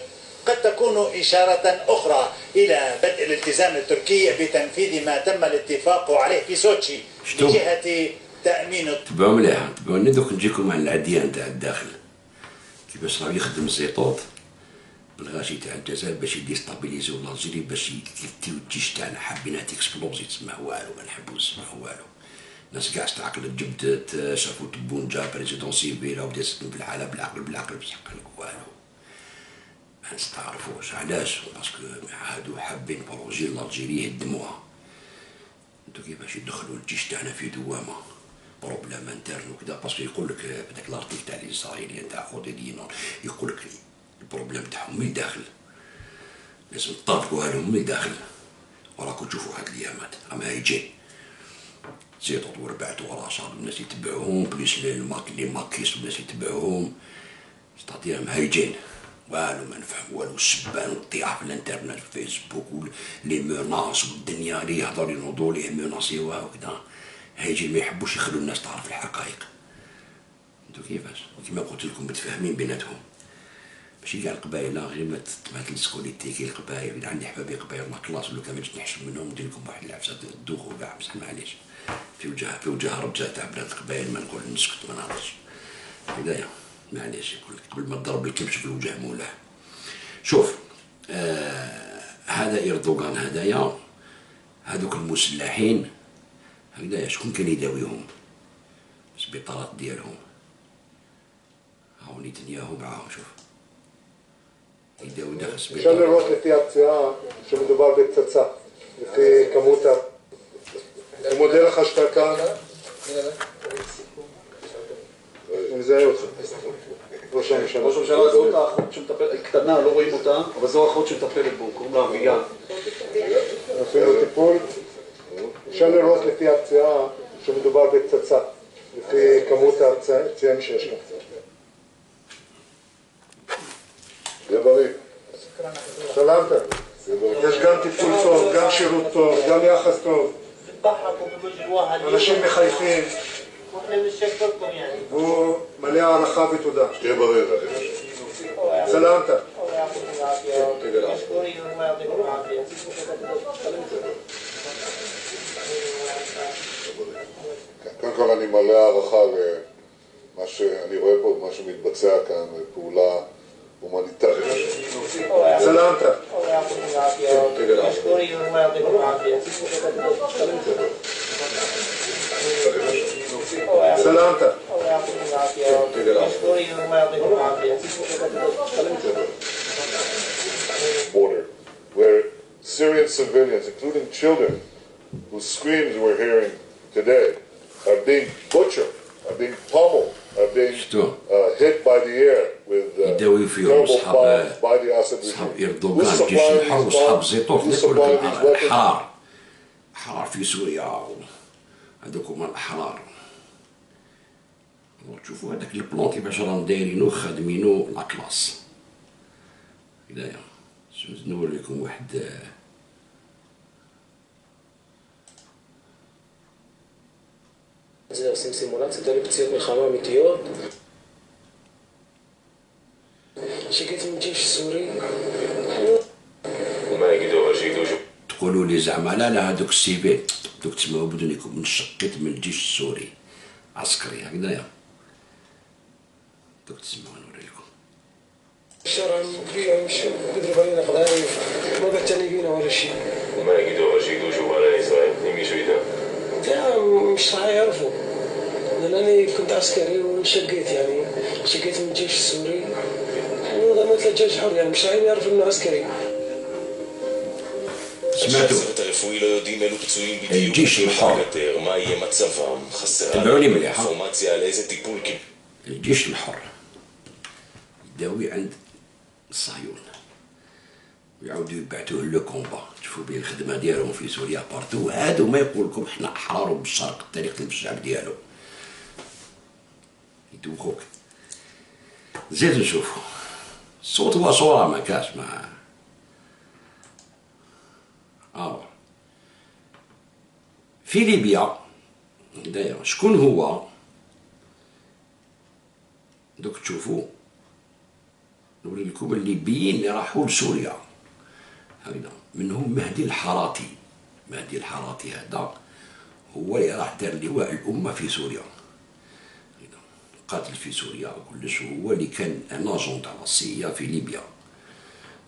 قد تكون إشارة أخرى إلى بدء الالتزام التركي بتنفيذ ما تم الاتفاق عليه في سوتشي بجهة تأمين. تبعوا مليح، تبعوني دوك نجيكم عن العديان تاع الداخل كيفاش راه يخدم الزيطوط بالغاشي تاع الجزائر باش يديستابيليزيو الجزائر، باش يكتيو الجيش تاعنا حابينها تيكسبلوزي، تسمع والو ما نحبو نسمعو والو. الناس كاع استعقلت جبدت شافو تبون جا بريزيدون سيفيرا وبدا يسكن في الحاله بالعقل باش يحقلك والو. ما نستعرفوش علاش، باسكو هادو حابين بروجي الجزائر يهدموها. انتو كيفاش يدخلوا الجيش تاعنا في دوامه بروبليم انترن وكذا، باسكو يقول لك هذاك الارتيكل تاع الاسرائيليين تاع خودي دينون يقول لك البروبليم تاعهم من الداخل، لازم تطابقوها لهم من الداخل. وراكم تشوفوا هاد الايامات راهم هايجين زيطوا وربعت وراشد والناس يتبعوهم، بليس لي ماكيس والناس يتبعوهم، ستادير راهم هايجين والو ما نفهم والو. السبان والطيعه في الانترنت الفيسبوك ولي موناس والدنيا اللي يهضروا ينوضوا ليه موناسيوها وكذا، هايجين ما يحبوش يخلوا الناس تعرف الحقائق. انتو كيفاش كيما قلت لكم متفاهمين بيناتهم، ماشي كاع القبايل غير ما تمسكوا لي تيكي القبايل. عندي حبابي قبايل لا كلاس ولا كان ما جيت نحشم منهم ندير لكم واحد العفسه الدوخ وكاع، بصح معليش في وجه رجال تاع بلاد القبايل ما نقول نسكت ما نهضرش هدايا، معليش يقول لك قبل ما تضرب الكبش في الوجه مولاه. شوف هذا إردوغان هدايا، هذوك المسلحين هكذايا شكون كان يداويهم؟ السبيطارات ديالهم هاو نتنياهو معاهم. شوف يداوي داخل السبيطار. אפשר לראות לפי הפציעה שמדובר בפצצה, לפי כמות אני מודה לך שאתה כאן. אני מזהה אותך. ראש הממשלה. ראש הממשלה זאת האחות שמטפלת, קטנה, לא רואים אותה, אבל זו האחות שמטפלת בו, קוראים לה אביה. עשינו טיפול, אפשר לראות לפי הפציעה שמדובר בפצצה, לפי כמות הפציעים שיש לה. תהיה בריא. שלמת. יש גם טיפול טוב, גם שירות טוב, גם יחס טוב. אנשים מחייכים. הוא מלא הערכה ותודה. תהיה בריא. סלמת. קודם כל אני מלא הערכה למה שאני רואה פה, מה שמתבצע כאן, פעולה הומניטרית. סלמת. סלמת. Border, where Syrian civilians, including children, whose screams we're hearing today, are being butchered, are being pummeled, are being hit by the air with terrible bombs by the Assad أصحاب regime. إردوغان جيش الحر وأصحاب زيطوف الأحرار أحرار في سوريا هذوكم الأحرار تشوفوا هذاك البلون كيفاش راهم دايرينو خادمينو لا كلاس هنايا نوري لكم واحد עושים סימולציות, אלה פציעות מלחמה אמיתיות שגית מג'יש סורי وما يقدروا يجيدوا تقولوا لي زعما لا هذوك السيفيل دوك تسمعوا بدونكم منشقيت من الجيش السوري عسكري هكذايا دوك تسمعوا نوري لكم الشارع كبير مش بيضرب علينا قذايف ما بتاني بينا ولا شيء وما يقدروا يجيدوا شو على إسرائيل يمشوا إذا لا مش راح يعرفوا لأنني كنت عسكري وانشقيت يعني شقيت من الجيش السوري وضمت للجيش حر يعني مش راح يعرف إنه عسكري سمعتوا הרפואי לא יודעים אילו פצועים בדיוק الجيش الحر מה יהיה מצבם, חסרה تبعوني مليح אינפורמציה על איזה טיפול الجيش الحر يداوي عند الصهيون ويعاودوا يبعثوه لو كومبا تشوفوا بيه الخدمه ديالهم في سوريا بارتو هادو ما يقول لكم حنا احرار بالشرق التاريخ في الشعب ديالو يدوخوك زيد نشوفوا الصوت هو صوره ما كاش ما في ليبيا داير شكون هو دوك تشوفوا نوري لكم الليبيين اللي راحوا لسوريا هكذا منهم مهدي الحاراتي مهدي الحاراتي هذا هو اللي راح دار لواء الأمة في سوريا قاتل في سوريا وكلش هو اللي كان ناجون تاع السي في ليبيا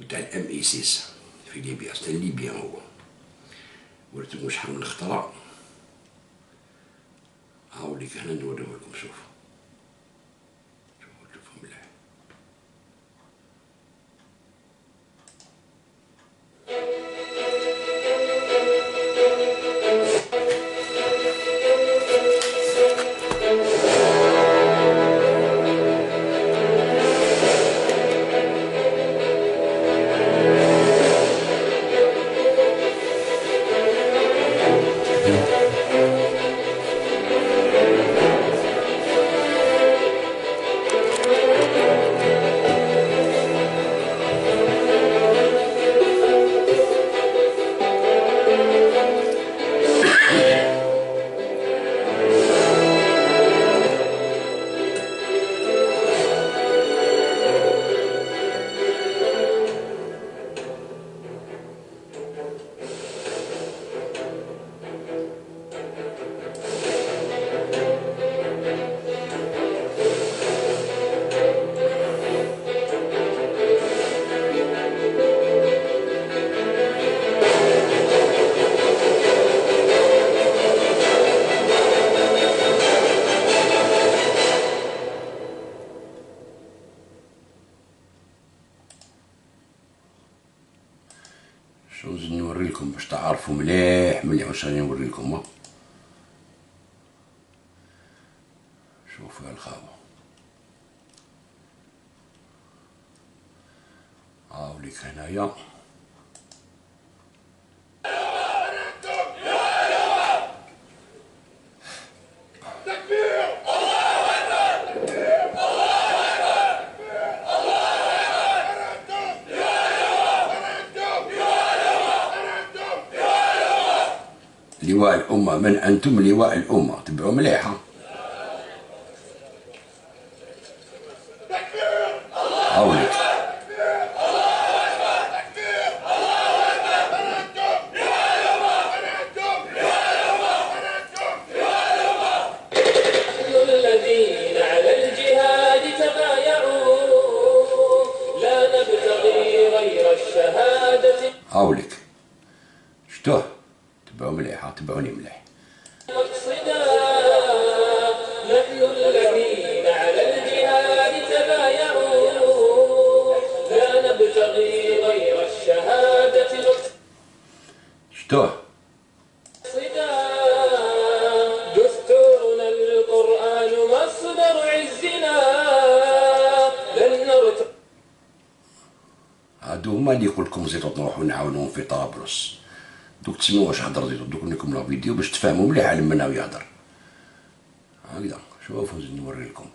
وتاع الام اي 6 في ليبيا ستان ليبيان هو وريتكم شحال من اختراع هاوليك هنا نوريه لكم شوفوا مليح شو نزيد نوريلكم باش تعرفوا مليح واش راني نوريلكم شوفوا الخاوة هاوليك هنايا لواء الأمة. من أنتم لواء الأمة؟ تبعوا مليحة. هاوليك الذين على الجهاد تبايعوا لا نبتغي غير الشهادة. هاوليك شتوه؟ تبعوا مليحة، تبعوني مليح. مقصدا نحن الذين على الجهاد تبايعوا لا نبتغي غير الشهادة. شتوه؟ دستورنا القرآن مصدر عزنا لن نرتضي. هادو هما اللي يقول لكم زيدوا تروحوا نعاونوهم في طرابلس. دوك تسمعوا واش هضر زيدوا، دوك لكم لا فيديو باش تفهموا مليح على منا ويهضر. هكذا شوفوا نزيد نوري لكم.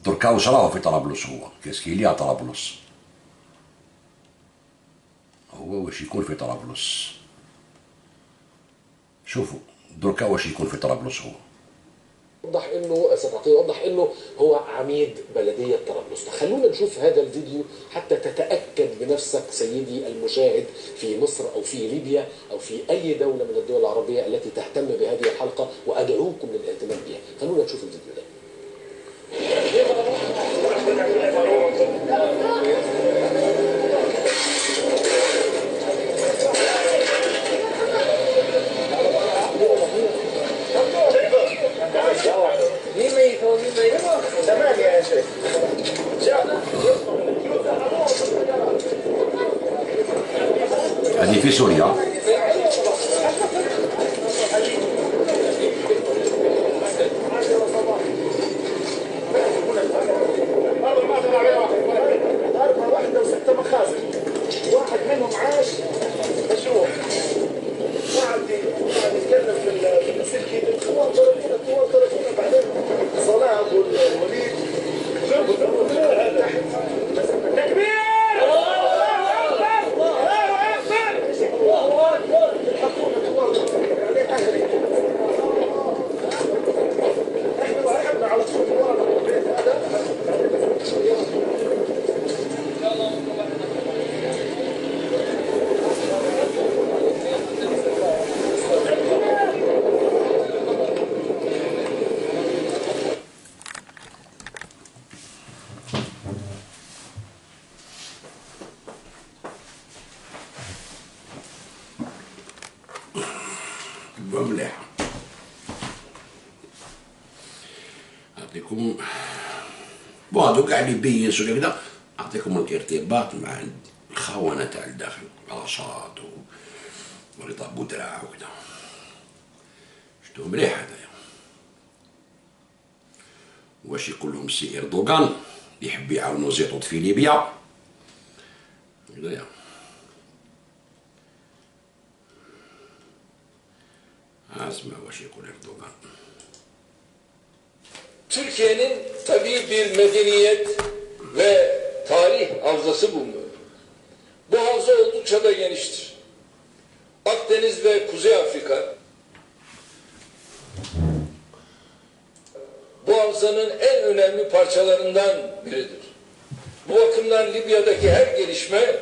دركا واش راهو في طرابلس هو، كاسكي ليا طرابلس. هو واش يكون في طرابلس. شوفوا دركا واش يكون في طرابلس هو. وضح انه ستعطيه وضح انه هو عميد بلديه طرابلس. خلونا نشوف هذا الفيديو حتى تتاكد بنفسك سيدي المشاهد في مصر او في ليبيا او في اي دوله من الدول العربيه التي تهتم بهذه الحلقه، وادعوكم للاهتمام بها. خلونا نشوف الفيديو ده. هذه في سوريا. واحد منهم عاش مشروع قاعد يتكلم في السلكي الثوار ضربونا بعدين صلاح والوليد جابوا تحت تكبير مليحة. نعطيكم بون هادو كاع اللي بينسوا كدا، نعطيكم الارتباط مع الخونة تاع الداخل، رشاد ورضا بودراع وكدا. شتو مليح هدايا. واش يقول لهم السي اردوغان يحب يعاونو زيطوط في ليبيا هدايا. اسمع واش يقول اردوغان. Türkiye'nin tabii bir medeniyet ve tarih havzası bulunuyor. Bu havza oldukça da geniştir. Akdeniz ve Kuzey Afrika bu havzanın en önemli parçalarından biridir. Bu bakımdan Libya'daki her gelişme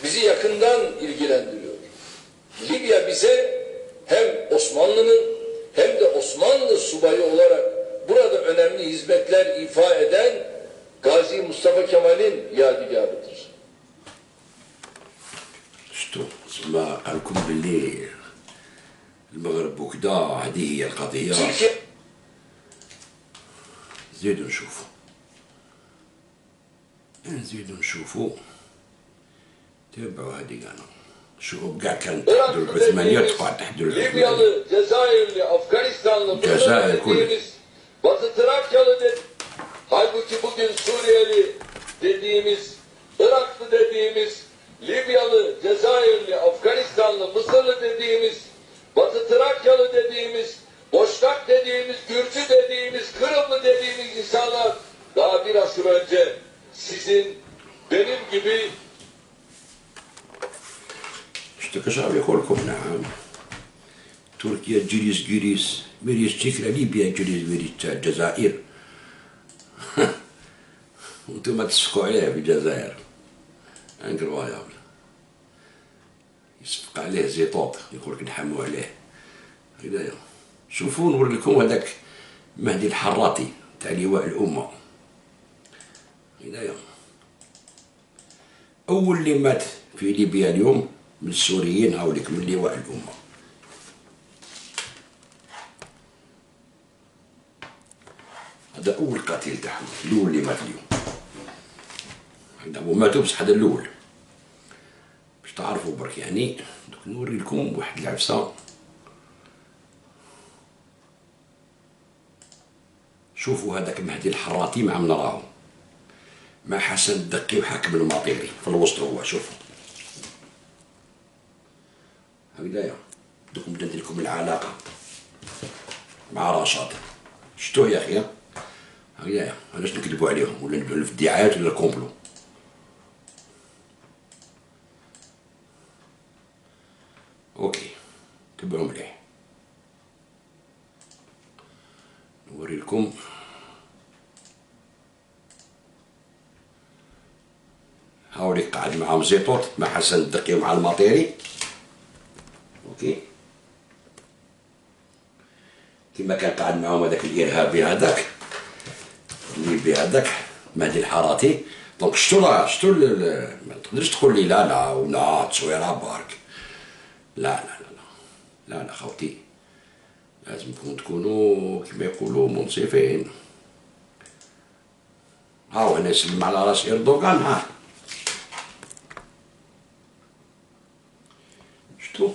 bizi yakından ilgilendiriyor. Libya bize hem Osmanlı'nın hem de Osmanlı subayı olarak burada önemli hizmetler ifa eden Gazi Mustafa Kemal'in yadigarıdır. شتو تسمى قال لكم باللي المغرب وكدا هذه هي القضية. زيدوا نشوفوا تابعوا هذه انا شوفوا كاع كانت تحت العثمانية تقع تحت العثمانية. Libyalı, Cezayirli, Afganistanlı, Cezayir, dediğimiz Batı Trakyalı halbuki bugün Suriyeli dediğimiz Iraklı dediğimiz, Libyalı, Cezayirli, Afganistanlı, Mısırlı dediğimiz, Batı Trakyalı dediğimiz, Boşnak dediğimiz, Gürcü dediğimiz, Kırımlı dediğimiz insanlar daha bir asır önce sizin, benim gibi شتو كشعب يقول لكم نعم تركيا جريس جريس مريس تكرا ليبيا جريس مريس الجزائر وانتم تسفقوا عليه في الجزائر انكرويابل يصفق عليه زيطوط يقول لك نحموا عليه هدايا شوفوا نوري لكم هذاك مهدي الحراتي تاع لواء الامه هدايا اول اللي مات في ليبيا اليوم من السوريين هاوليك من لواء الامه هذا اول قتيل تاعهم الاول اللي مات اليوم هذا هو ماتوا بصح هذا الاول باش تعرفوا برك يعني دوك نوري لكم واحد العفسه شوفوا هذاك مهدي الحراتي مع من راهو مع حسن الدقي وحاكم الماطيري في الوسط هو شوفوا هكذايا دوك بدات لكم العلاقه مع رشاد شتو يا اخي هكذايا علاش نكذبوا عليهم ولا نبداو في الدعايات ولا الكومبلو اوكي تبعوا مليح نوري لكم هاوليك قاعد معاهم زيطوط مع حسن الدقي ومع الماطيري اوكي كما كان قاعد معاهم هذاك الارهابي هذاك الليبي هذاك مهدي الحراتي دونك شتو ما تقدرش تقول لي لا لا ولا تصويره بارك لا لا لا لا لا خوتي لازمكم تكونوا كما يقولوا منصفين هاو انا نسلم على راس اردوغان ها شتو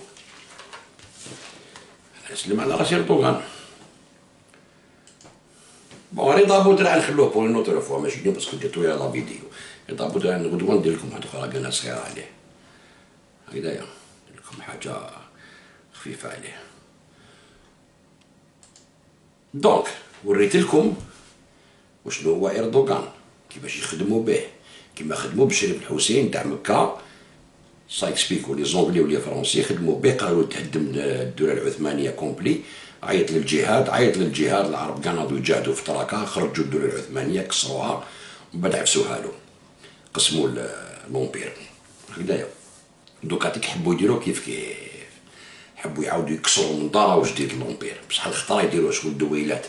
انا نسلم على راس اردوغان بون رضا بودرع نخلوه بور اون اوتر فوا ماشي اليوم باسكو درتو لا فيديو رضا بودرع غدوه ندير لكم هاد اخرى قناه صغيره عليه هكذايا ندير لكم حاجه خفيفه عليه دونك وريت لكم وشنو هو اردوغان كيفاش يخدموا به كيما خدموا بشريف الحسين تاع مكه سايكسبيكو لي زونغلي ولي فرونسي خدموا به قالوا تهدم الدوله العثمانيه كومبلي عيط للجهاد العرب كاع ناضوا يجاهدوا في تراكا خرجوا الدوله العثمانيه كسروها ومن بعد عفسوها له قسموا لومبير هكذايا دوكاتيك حبوا يديروا كيف حبوا يعاودوا يكسروا من دارا جديد لومبير بصح الخطره يديروا شغل الدويلات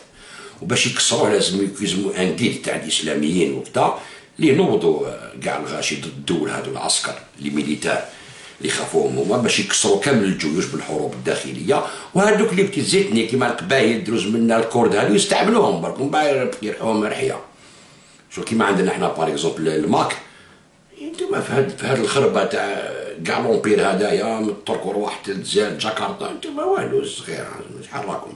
وباش يكسروه لازم يلزموا ان جيل تاع الاسلاميين وكذا اللي نوضوا كاع الغاشي ضد الدول هذو العسكر لي ميليتار اللي خافوهم هما باش يكسروا كامل الجيوش بالحروب الداخليه وهذوك اللي بتزيتني كيما القبايل دروز منا الكرد هذو يستعملوهم برك من بعد يريحوهم رحيه شو كيما عندنا حنا باغ اكزومبل الماك انتما في هاد الخربه تاع كاع لومبير هذايا من الترك وروح تلزال جاكرتا انتما والو صغير شحال راكم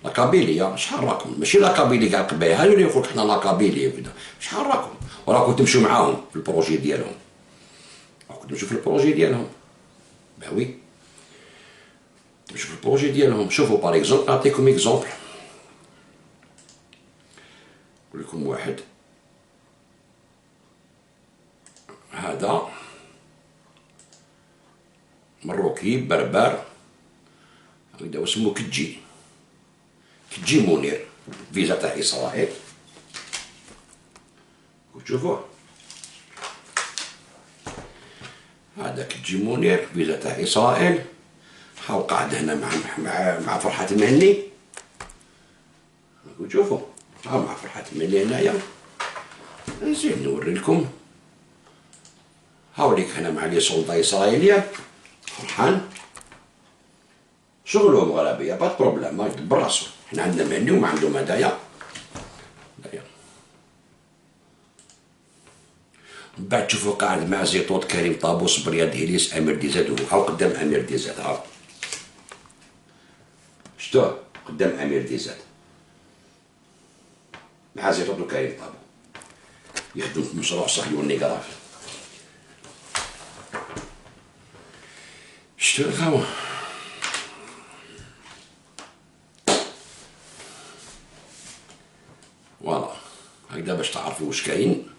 لاكابيليا شحال راكم ماشي لاكابيلي كاع القبايل هادو اللي يقولك حنا لاكابيلي وكذا شحال راكم وراكم تمشوا معاهم في البروجي ديالهم راكم تمشوا في البروجي ديالهم باوي تمشوا في البروجي ديالهم شوفوا باغ اكزومبل نعطيكم اكزومبل نقول لكم واحد هذا مروكي بربر هكذا اسمه كتجي منير فيزا تاع اسرائيل وتشوفوه هذا كتجي منير فيزا تاع اسرائيل هاو قاعد هنا مع فرحة المهني وتشوفوا هاو مع فرحة المهني هنايا نزيد نوري لكم هاوليك هنا مع لي سلطة إسرائيلية فرحان شغلهم غرابية با بروبليم ما يدبر راسو حنا عندنا مهني وما عندهم هدايا من بعد تشوفو قاعد مع زيطوط كريم طابوس برياد إليس أمير ديزاد هاو قدام أمير ديزاد هاو شتو قدام أمير ديزاد مع زيطوط وكريم طابو يخدم في مشروع صهيوني قراف شتو القهوة. فوالا هكذا باش تعرفوا واش كاين.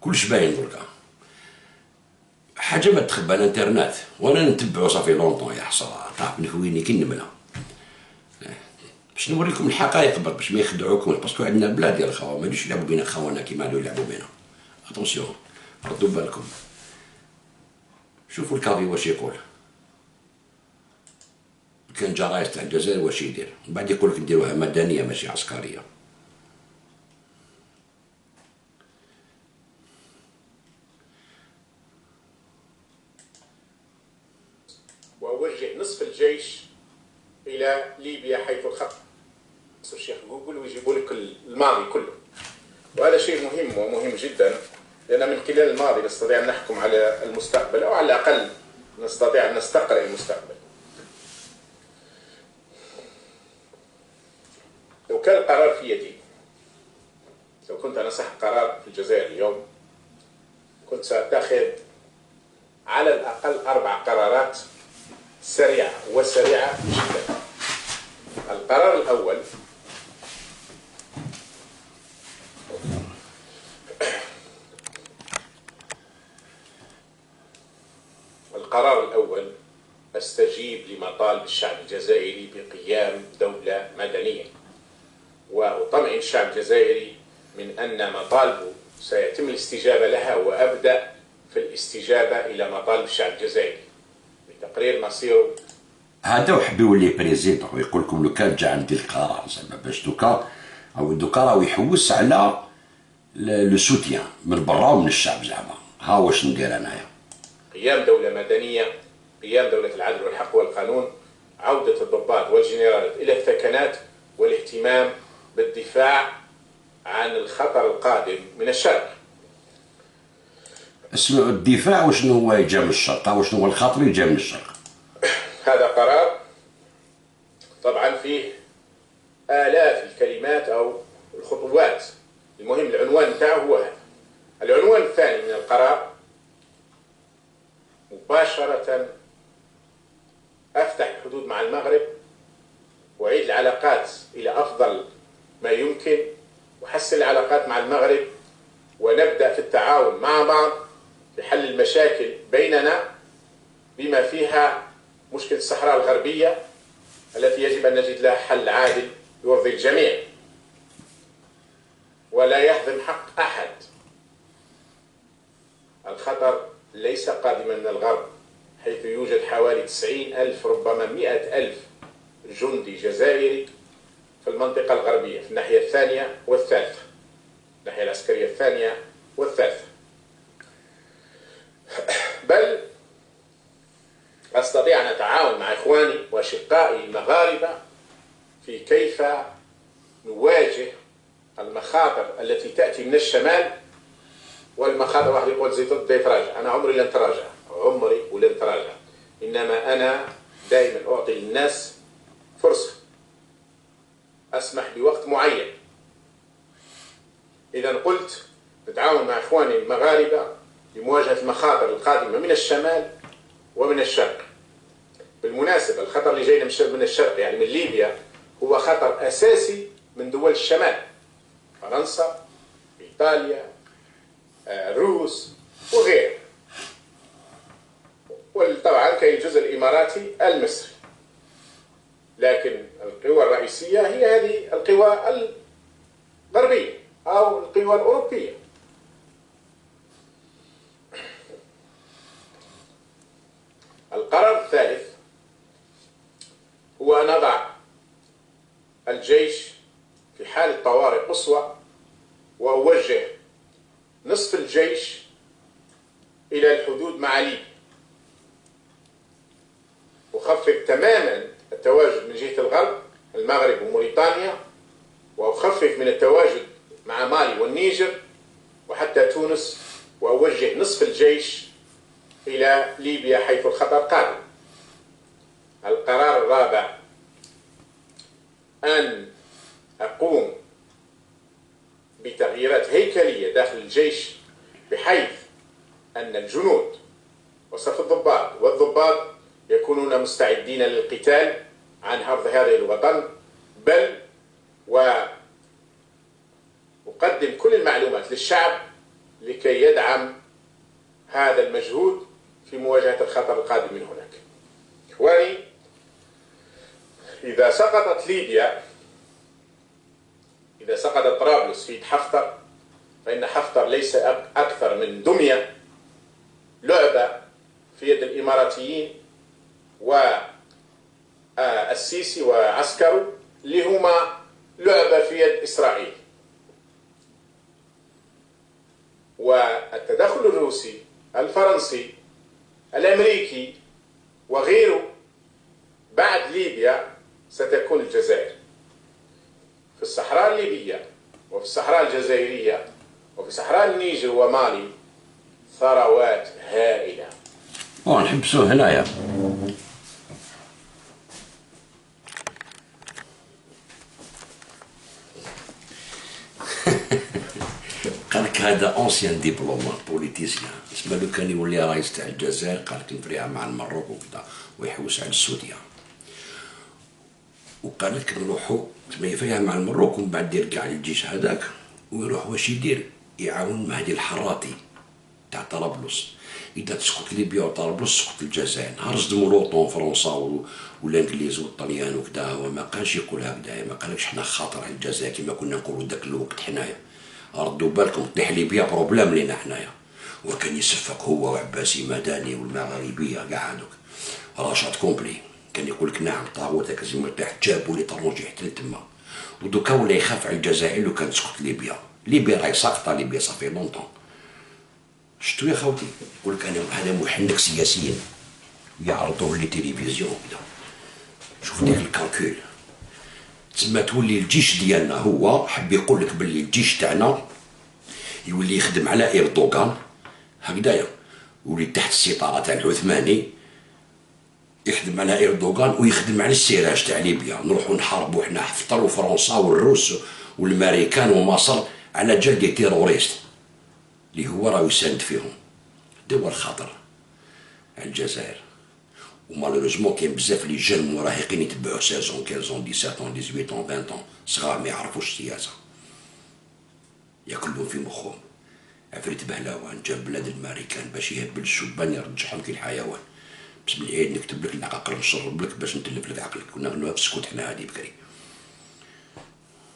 كلش باين دركا، حاجه ما تخبى على الانترنت وانا نتبعو صافي لونطون يا حسره، تعرف نهويني كي النمله. باش نوريكم الحقائق برك باش ما يخدعوكم، باسكو عندنا بلاد ديال الخوا ما يدوش يلعبوا بينا خوانا كيما هادو يلعبوا بينا. اتونسيون ردوا بالكم، شوفوا الكافي واش يقول، كان جرايس تاع الجزائر واش يدير، ومن بعد يقول لك نديروها مدنيه ماشي عسكريه. ووجه نصف الجيش إلى ليبيا حيث الخط. الشيخ جوجل ويجيبوا لك الماضي كله، وهذا شيء مهم ومهم جدا، لأن من خلال الماضي نستطيع أن نحكم على المستقبل، أو على الأقل نستطيع أن نستقرأ المستقبل. لو كان القرار في يدي، لو كنت أنا صاحب قرار في الجزائر اليوم، كنت سأتخذ على الأقل 4 قرارات سريعة وسريعة جدا. القرار الأول، أستجيب لمطالب الشعب الجزائري بقيام دولة مدنية، وأطمئن الشعب الجزائري من أن مطالبه سيتم الاستجابة لها، وأبدأ في الاستجابة إلى مطالب الشعب الجزائري بتقرير مصيره. هذا وحب يولي بريزيدون ويقول لكم لو كان جا عندي القرار زعما باش دوكا راهو يحوس على لو سوتيان من برا ومن الشعب زعما. ها واش ندير انايا؟ قيام دولة مدنية، قيام دولة العدل والحق والقانون، عودة الضباط والجنرالات إلى الثكنات، والاهتمام بالدفاع عن الخطر القادم من الشرق. اسمعوا، الدفاع وشنو هو يجي من الشرق؟ وشنو هو الخطر يجي من الشرق؟ هذا قرار طبعا فيه آلاف الكلمات أو الخطوات، المهم العنوان بتاعه هو هذا. العنوان الثاني من القرار: مباشرة أفتح الحدود مع المغرب وأعيد العلاقات إلى أفضل ما يمكن، وحسن العلاقات مع المغرب، ونبدأ في التعاون مع بعض لحل المشاكل بيننا بما فيها مشكلة الصحراء الغربية التي يجب أن نجد لها حل عادل يرضي الجميع ولا يهضم حق أحد. الخطر ليس قادما من الغرب، حيث يوجد حوالي 90,000 ربما 100,000 جندي جزائري في المنطقة الغربية، في الناحية الثانية والثالثة، الناحية العسكرية الثانية والثالثة. بل أستطيع أن أتعاون مع إخواني وأشقائي المغاربة في كيف نواجه المخاطر التي تأتي من الشمال. والمخاطر، واحد يقول زي ضد يتراجع، أنا عمري لن تراجع، عمري ولن تراجع، إنما أنا دائما أعطي للناس فرصة، أسمح بوقت معين. إذا قلت نتعاون مع إخواني المغاربة لمواجهة المخاطر القادمة من الشمال ومن الشرق. بالمناسبة الخطر اللي جاينا من الشرق يعني من ليبيا هو خطر أساسي من دول الشمال، فرنسا، إيطاليا، الروس وغيره، وطبعا كاين الجزء الإماراتي المصري، لكن القوى الرئيسية هي هذه القوى الغربية أو القوى الأوروبية. القرار الثالث هو أن أضع الجيش في حالة طوارئ قصوى، وأوجه نصف الجيش إلى الحدود مع ليبيا، أخفف تماما التواجد من جهة الغرب المغرب وموريتانيا، وأخفف من التواجد مع مالي والنيجر وحتى تونس، وأوجه نصف الجيش إلى ليبيا حيث الخطر قادم. القرار الرابع: أن أقوم بتغييرات هيكلية داخل الجيش، بحيث أن الجنود وصف مستعدين للقتال عن حفظ هذا الوطن، بل وأقدم كل المعلومات للشعب لكي يدعم هذا المجهود في مواجهة الخطر القادم من هناك. إخواني، إذا سقطت ليبيا، إذا سقطت طرابلس في يد حفتر، فإن حفتر ليس أكثر من دمية لعبة في يد الإماراتيين والسيسي وعسكره، اللي هما لعبة في يد إسرائيل. والتدخل الروسي، الفرنسي، الأمريكي وغيره بعد ليبيا ستكون الجزائر. في الصحراء الليبية وفي الصحراء الجزائرية وفي صحراء النيجر ومالي ثروات هائلة. نحبسوه هنايا. قالك هذا اونسيان ديبلومات بوليتيسيان، اسمه لو كان يولي رئيس تاع الجزائر قالك نفريها مع المروك وكذا ويحوس على السودية، وقال لك نروحوا تما يفريها مع المروك ومن بعد يرجع للجيش هذاك ويروح واش يدير، يعاون مهدي الحراتي تاع طرابلس. إذا تسقط ليبيا وطرابلس تسقط الجزائر. نهار صدموا لوطون فرنسا والانجليز والطليان وكذا، وما كانش يقول هكذا، ما قالكش حنا خاطر على الجزائر كما كنا نقولوا ذاك الوقت حنايا. ردوا بالكم طيح ليبيا بروبليم لينا حنايا، وكان يصفق هو وعباسي مدني والمغاربيه كاع هذوك راشد كومبلي، كان يقول لك نعم طاغوت هكا زي ما طيح جابوا لي طرونجي حتى لتما. ودوكا ولا يخاف على الجزائر لو كانت تسقط ليبيا. ليبيا راهي ساقطه، ليبيا صافي لونطون. شتو يا خوتي؟ يقول لك انا هذا محنك سياسيا يعرضوه لي تلفزيون كذا. شوف ديك الكالكول، تسمى تولي الجيش ديالنا هو حب يقول لك باللي الجيش تاعنا يولي يخدم على ايردوغان هكذايا، يولي تحت السيطره تاع العثماني، يخدم على ايردوغان ويخدم على السراج تاع ليبيا. نروحو نحاربو حنا حفتر وفرنسا والروس والامريكان ومصر على جال دي تيروريست اللي هو راه يساند فيهم. دوا الخطر على الجزائر. ومالوريزمون كاين بزاف لي جون مراهقين يتبعوا 16 15 17 18 20 صغار ما يعرفوش السياسه، ياكلون في مخهم. عفريت بهلاوان جاب بلاد الامريكان باش يهبل الشبان يرجعهم كي الحيوان. بسم العيد نكتب لك العقل نشرب لك باش نتلف لك عقلك، كنا غنوها في السكوت حنا هادي بكري.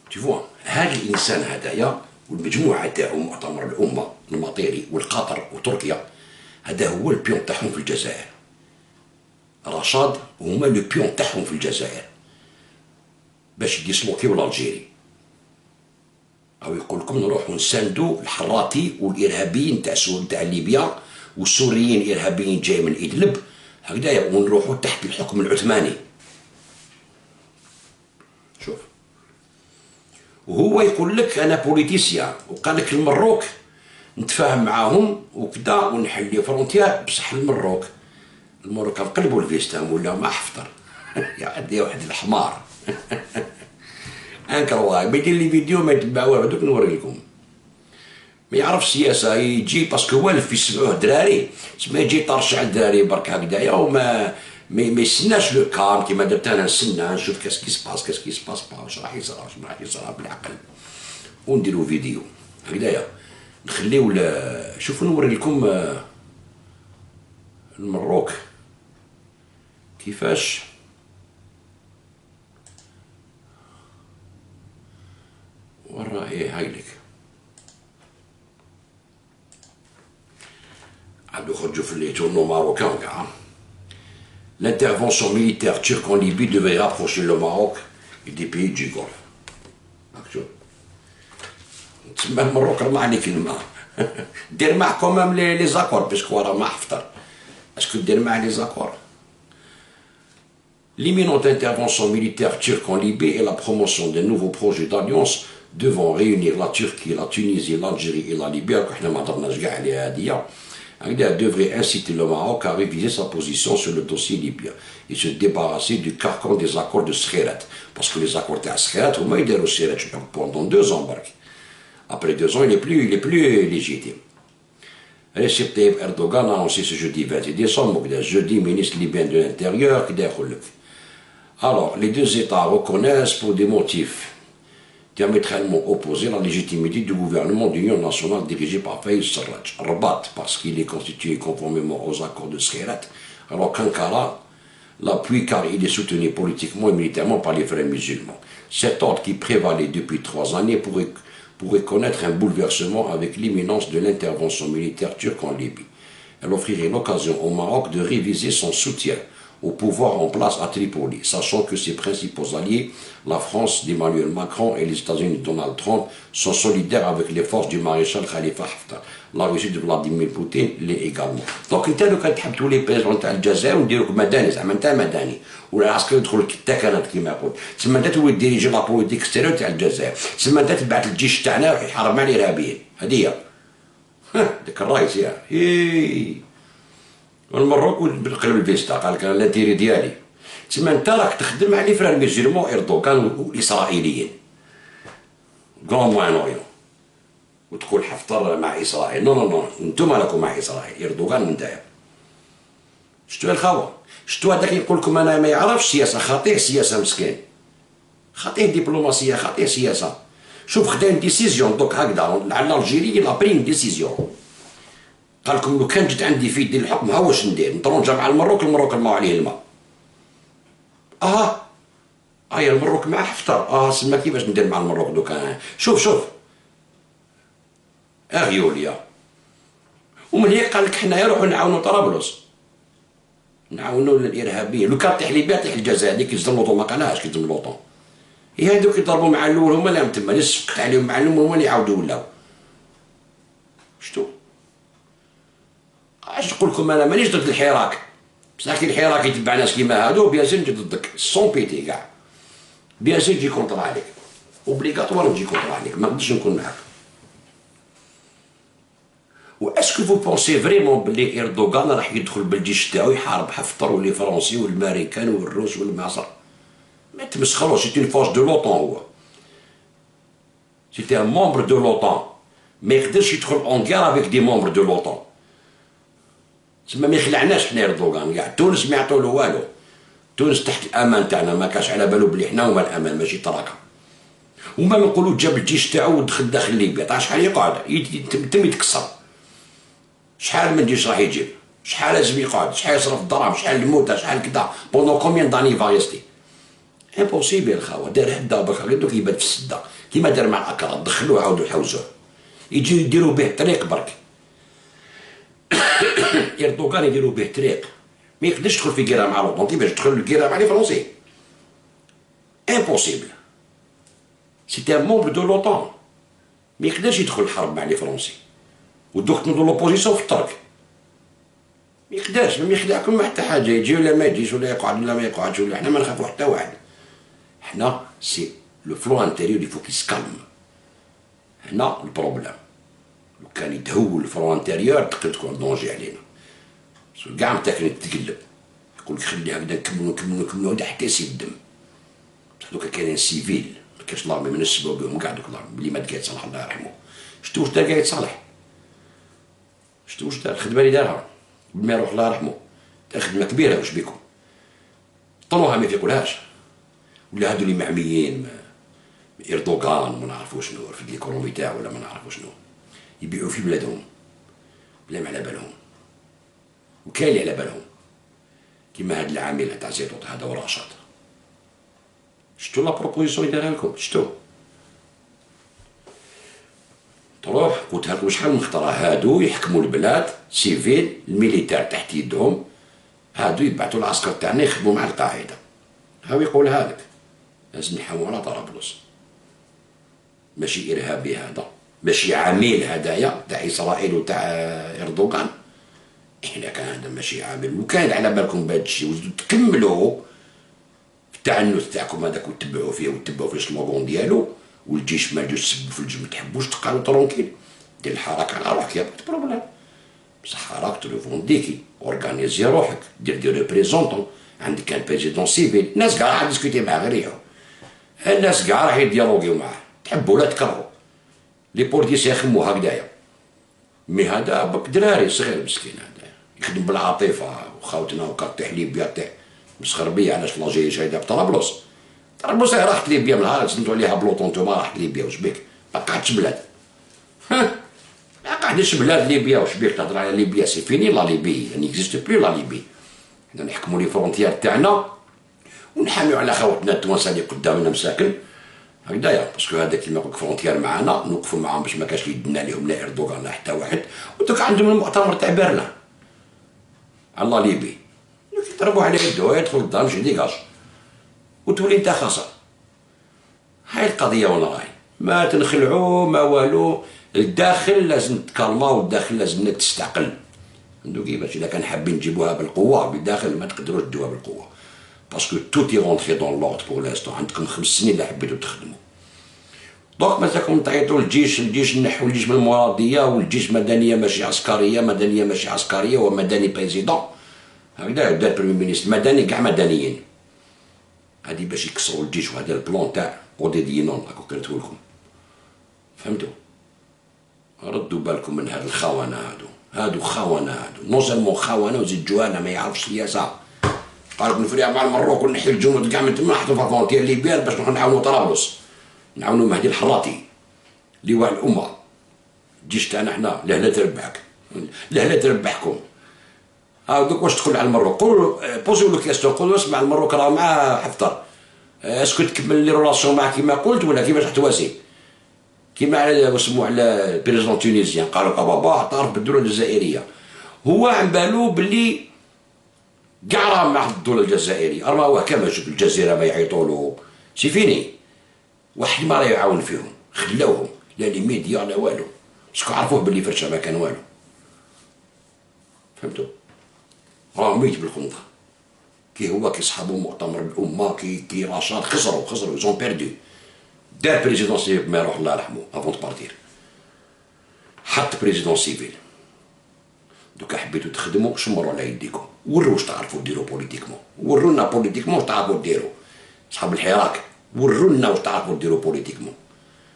تشوفوا هذا الانسان هدايا والمجموعه تاعو مؤتمر الامه المطيري والقطر وتركيا، هذا هو البيون تاعهم في الجزائر. رشاد هما لو بيون تاعهم في الجزائر باش يديسلوكيو الجيري، او يقول لكم نروحوا نساندوا الحراتي والارهابيين تاع ليبيا والسوريين ارهابيين جاي من ادلب هكذايا، ونروحوا تحت الحكم العثماني. شوف، وهو يقول لك انا بوليتيسيان، وقال لك المروك نتفاهم معاهم وكذا ونحل فرونتيير، بصح المروك قلبوا الفيستام ولا ما حفطر يا عندي واحد الحمار انكروا بيدير لي فيديو ما يتبعوه هذوك نوري لكم. ما يعرف السياسه، يجي باسكو والف يسمعوه دراري، تسمى يجي طرشع الدراري برك هكذايا وما ما يستناش لو كام كيما درت انا، نستنى نشوف كاس كي سباس واش راح يصرى واش ما راح يصرى بالعقل، ونديرو فيديو هكذايا نخليو. شوفوا نوري لكم المروك كيفاش وراه هايلك عندو خرجوا في لي جورنو ماروكان كاع. L'intervention militaire turque en Libye devait rapprocher le Maroc et des pays du Golfe. شوف تسمى المروك راه ما عليه كلمه دير معاه كومام لي زاكور باسكو راه ما حفطر، اسكو دير معاه لي زاكور. L'imminente intervention militaire turque en Libye et la promotion des nouveaux projets d'alliance devant réunir la Turquie, la Tunisie, l'Algérie et la Libye, devrait inciter le Maroc à réviser sa position sur le dossier libyen et se débarrasser du carcan des accords de Skhirat. Parce que les accords de Skhirat, pendant 2 ans, après 2 ans, il est plus légitime. Recep Tayyip Erdogan a annoncé ce jeudi 28 décembre, jeudi, ministre libyen de l'Intérieur, qui alors, les deux États reconnaissent pour des motifs diamétralement opposés la légitimité du gouvernement d'union nationale dirigé par Fayez Sarraj. Rabat, parce qu'il est constitué conformément aux accords de Skhirat, alors qu'Ankara l'appuie car il est soutenu politiquement et militairement par les frères musulmans. Cet ordre qui prévalait depuis 3 années pourrait connaître un bouleversement avec l'imminence de l'intervention militaire turque en Libye. Elle offrirait l'occasion au Maroc de réviser son soutien au pouvoir en place à Tripoli, sachant que ses principaux alliés, la France d'Emmanuel Macron et les États-Unis de Donald Trump, sont solidaires avec les forces du maréchal Khalifa Haftar. La Russie de Vladimir Poutine l'est également. Donc, انت لو كتحب تولي بريزون تاع الجزائر ونديروك مدني زعما انت مدني ولا العسكر يدخل لك التكنات كما يقول، تسمى انت تولي ديريجي لا بوليتيك اكستيريور تاع الجزائر، تسمى انت تبعث الجيش تاعنا يروح يحارب مع الارهابيين، هذه هي. ديك الرايس يا المروك بالقلب الفيستا قال لك انا لانتيري ديالي، تسمى انت راك تخدم مع لي فرار ميزيرمون اردوغان والاسرائيليين كون موان اوريون وتقول حفتر مع اسرائيل. نو نو نو، انتم راكم مع اسرائيل، اردوغان ونتايا. شتو الخاوه؟ شتو هذاك يقول لكم انا ما يعرفش سياسه، خطير سياسه مسكين، خطير دبلوماسيه، خطير سياسه. شوف خدا ديسيزيون دوك هكذا على الجيري لا بريم ديسيزيون، قال لكم لو كان جيت عندي في يدي الحكم ها واش ندير، نطرونجا مع المروك الماء عليه الماء. المروك مع حفتر، سما كيفاش ندير مع المروك دوكا. شوف غيوليا ومن هيك قال لك حنايا نروحو نعاونو طرابلس، نعاونو الارهابيين. لو كان طيح ليبيا طيح الجزائر، هذيك كيزلوطو ما قالهاش كيزلوطو. هادوك يضربوا مع الاول هما اللي تما، اللي سفكت عليهم مع الاول هما اللي يعاودوا ولاو. شتو اش نقول لكم، انا مانيش ضد الحراك، بصح كي الحراك يتبع ناس كيما هادو بيان سير نجي ضدك سون بيتي كاع، بيان سير نجي كونطرا عليك، اوبليغاتوار نجي كونطرا عليك، ما نقدرش نكون معاك. و اسكو فو بونسي فريمون بلي اردوغان راح يدخل بالجيش تاعو يحارب حفتر واللي فرنسي والامريكان والروس والمصر؟ ما تمسخروش، سيتي فورس دو لوطون، هو سيتي ان مومبر دو لوطون، ما يقدرش يدخل اون غير افيك دي مومبر دو لوطون. تسمى ما يخلعناش حنا اردوغان كاع، تونس ما يعطولو والو، تونس تحت الامان تاعنا، ما كاش على بالو بلي حنا هما الامان ماشي تراكا. وما نقولو جاب الجيش تاعو ودخل داخل ليبيا، تاع شحال يقعد يتم يتكسر، شحال من جيش راح يجيب، شحال لازم يقعد، شحال يصرف الدراهم، شحال الموتى، شحال كدا، بوندون كوميان داني فايستي. امبوسيبل الخاوه، دار هدا بك غير دوك يبات في السده كيما دار مع الاكراد، دخلوه عاودوا حوزوه، يجيو يديروا به طريق برك. اردوغان يديروا به طريق، ما يقدرش يدخل في كيرا مع لوطون، كيفاش يدخل الكيرا مع لي فرونسي؟ امبوسيبل، سيتي ان مومبر دو لوطون، ما يقدرش يدخل الحرب مع لي فرونسي. ودوك تنوضوا لوبوزيسيون في الترك، ما يقدرش، ما يخدعكم مع حتى حاجه، يجي ولا ما يجيش، ولا يقعد ولا ما يقعدش، ولا حنا ما نخافوا حتى واحد. حنا سي لو فلو انتيريور يفو كيسكالم، هنا البروبليم. لو كان يتهول الفرو انتيريور تقدر تكون دونجي علينا، كاع متاكل تتقلب، يقول لك خلي هكذا نكملو حتى يسيل الدم. بصح دوكا كاينين سيفيل، ما كاينش لارمي ما نسبو بهم كاع دوك لارمي، بلي مات قايد صالح الله يرحمو. شتو واش دار قايد صالح؟ شتو واش دار؟ الخدمه اللي دارها بما يروح الله يرحمو، دار خدمه كبيره، واش بيكم؟ طلوها ما يفيقولهاش، ولا هادو اللي معميين اردوغان ما نعرفو شنو في ليكونومي تاعو ولا ما نعرفو شنو، يبيعوا في بلادهم بلا ما على بالهم، وكاين اللي على بالهم كيما هاد العامل تاع زيتوت هذا وراشد. شتو لا بروبوزيسيون اللي دارها لكم؟ شتو تروح قلتها لكم شحال من خطره، هادو يحكموا البلاد سيفيل، الميليتير تحت يدهم، هادو يبعثوا العسكر تاعنا يخدموا مع القاعده. هاو يقولها لك، لازم نحاولوا على طرابلس، ماشي ارهابي هذا، ماشي عميل هدايا تاع اسرائيل وتاع اردوغان. احنا كان هذا ماشي عامل، وكان على بالكم بهذا الشيء وزيدوا تكملوا في التعنت تاعكم هذاك وتتبعوا فيه وتتبعوا في السلوغون ديالو، والجيش ما جوش تسبوا في الجيش، ما تحبوش تقالوا ترونكيل، دير الحركه على روحك يا بغيت بروبليم، بصح حركت ريفونديكي، اورغانيزي روحك، دير دي ريبريزونطون، عندك كان بريزيدون سيفيل، الناس كاع راح ديسكوتي معاه غير يحو، الناس كاع راح يديالوغيو معاه، تحبوا ولا تكرهوا، لي بوليتيسيان يخموا هكذايا، مي هذا بك دراري صغير مسكين، هذا يخدم بالعاطفه، وخاوتنا وكطيح ليبيا طيح مسخر بيا. علاش لاجي جايده بطرابلس؟ طرابلس راحت ليبيا من نهار سنتو عليها بلوطون نتوما، راحت ليبيا واش بيك؟ ما قعدتش بلاد، ما قعدتش بلاد ليبيا واش بيك تهضر على ليبيا؟ سي فيني لا ليبي، يعني اكزيست بلو لا ليبي. حنا نحكموا لي فرونتيير تاعنا ونحاميو على خاوتنا التوانسه اللي قدامنا مساكن هكذايا، باسكو هذا كيما نقولك فرونتيير معانا نوقفوا معاهم باش ما كاش اللي يدنا لهم لا اردوغان لا حتى واحد. ودوك عندهم المؤتمر تاع برلين على ليبي، يضربوا على يدو يدخل الدار مش ديكاج وتولي انت خاسر. هاي القضيه وين راهي؟ ما تنخلعوا ما والو. الداخل لازم تكالما، والداخل لازم تستعقل. عندو كيفاش اذا كان حابين نجيبوها بالقوه بالداخل ما تقدروش ديوها بالقوه، باسكو تو تي رونتري دون لورد بور لانستون. عندكم 5 سنين اللي حبيتو تخدموا. دونك مازالكم تعيطوا الجيش نحو الجيش من المراديه، والجيش مدنيه ماشي عسكريه، مدنيه ماشي عسكريه، ومدني بريزيدون هكذا. دار بريمي مينيستر مدني كاع مدنيين. هادي باش يكسروا الجيش، وهذا البلون تاع اوديدينون هاكو قلتو لكم. فهمتوا؟ ردوا بالكم من هاد الخونه هادو خونه نو سالمون خونه وزيد جوانا ما يعرفش سياسه. قالك نفريها مع المروك ونحي الجنود كاع من تما نحطو في الفونتيير ليبيان باش نروحو نعاونو طرابلس، نعاونو مهدي الحراطي لواء الامه. الجيش تاعنا حنا لا تربحك لا تربحكم. دوك واش تقول على المروك؟ قولوا بوزيو لو كيستيون، قولوا اسمع المروك راه مع حفتر، اسكو تكمل لي رولاسيون معاه كيما قلت ولا كيفاش تحتواسي؟ كيما على واسمو على البريزون تونيزيان قالوا بابا اعترف بالدوله الجزائريه. هو عن بالو باللي كاع راه مع الدوله الجزائريه، راه هو كما شوف الجزيره ما يعيطوا له سي فيني، واحد ما راه يعاون فيهم، خلاوهم لا لي ميديا لا والو، باسكو عرفوه باللي فرشه ما كان والو. فهمتوا؟ راه ميت بالخنطه. كي هو كي صحابو مؤتمر الامه كي رشاد خسروا زون بيردو. دار بريزيدون سيفيل ما يروح الله يرحمه افون تبارتير، حط بريزيدون سيفيل. دوكا حبيتو تخدموا شمروا على يديكم، وروا واش تعرفوا ديروا بوليتيكمون، ورونا بوليتيكمون واش تعرفوا ديروا. صحاب الحراك ورونا واش تعرفوا ديروا بوليتيكمون.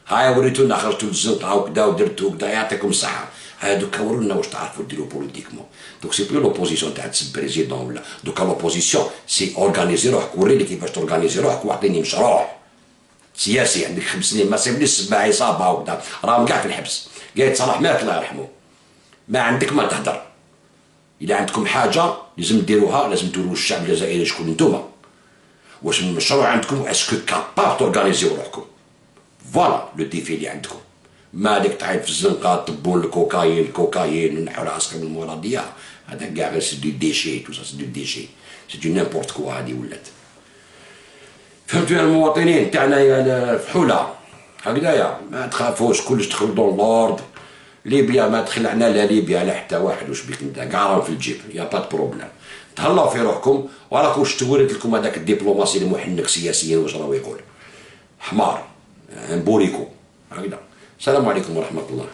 هاي وريتونا خرجتوا للزنقه وكدا ودرتوا وكدا، يعطيكم الصحه. هاي دوكا ورونا واش تعرفوا ديروا بوليتيكمون. دوك سي بلو لوبوزيسيون تاع تسب بريزيدون ولا، دوكا لوبوزيسيون سي اورغانيزي روحك، وريني كيفاش تورغانيزي روحك واعطيني مشروع سياسي. عندك 5 سنين ما سيبليش السباع عصابه وكذا، راهم كاع في الحبس. قايد صلاح مالك الله يرحمه، ما عندك ما تهدر. اذا عندكم حاجه لازم ديروها، لازم توروا الشعب الجزائري شكون نتوما، واش المشروع عندكم اسكو كاباب تورغانيزيو روحكم. فوالا لو ديفي اللي عندكم. ما هذاك تعيط في الزنقه طبون الكوكايين ونحو راسك من المراديه، هذا كاع غير سي دو ديشي، تو سا سي دو ديشي، سي دو نيمبورت كوا. هادي ولات. فهمتوا يا المواطنين تاعنا يا فحوله هكذايا، ما تخافوش كلش دخل دون لورد. ليبيا ما تخلعنا لا ليبيا لا حتى واحد، واش بيك انت كاع راهم في الجيب، يا با دو بروبليم. تهلاو في روحكم، وراكم واش توريت لكم هذاك الدبلوماسي المحنك سياسيا واش راهو يقول حمار بوريكو هكذا. السلام عليكم ورحمه الله.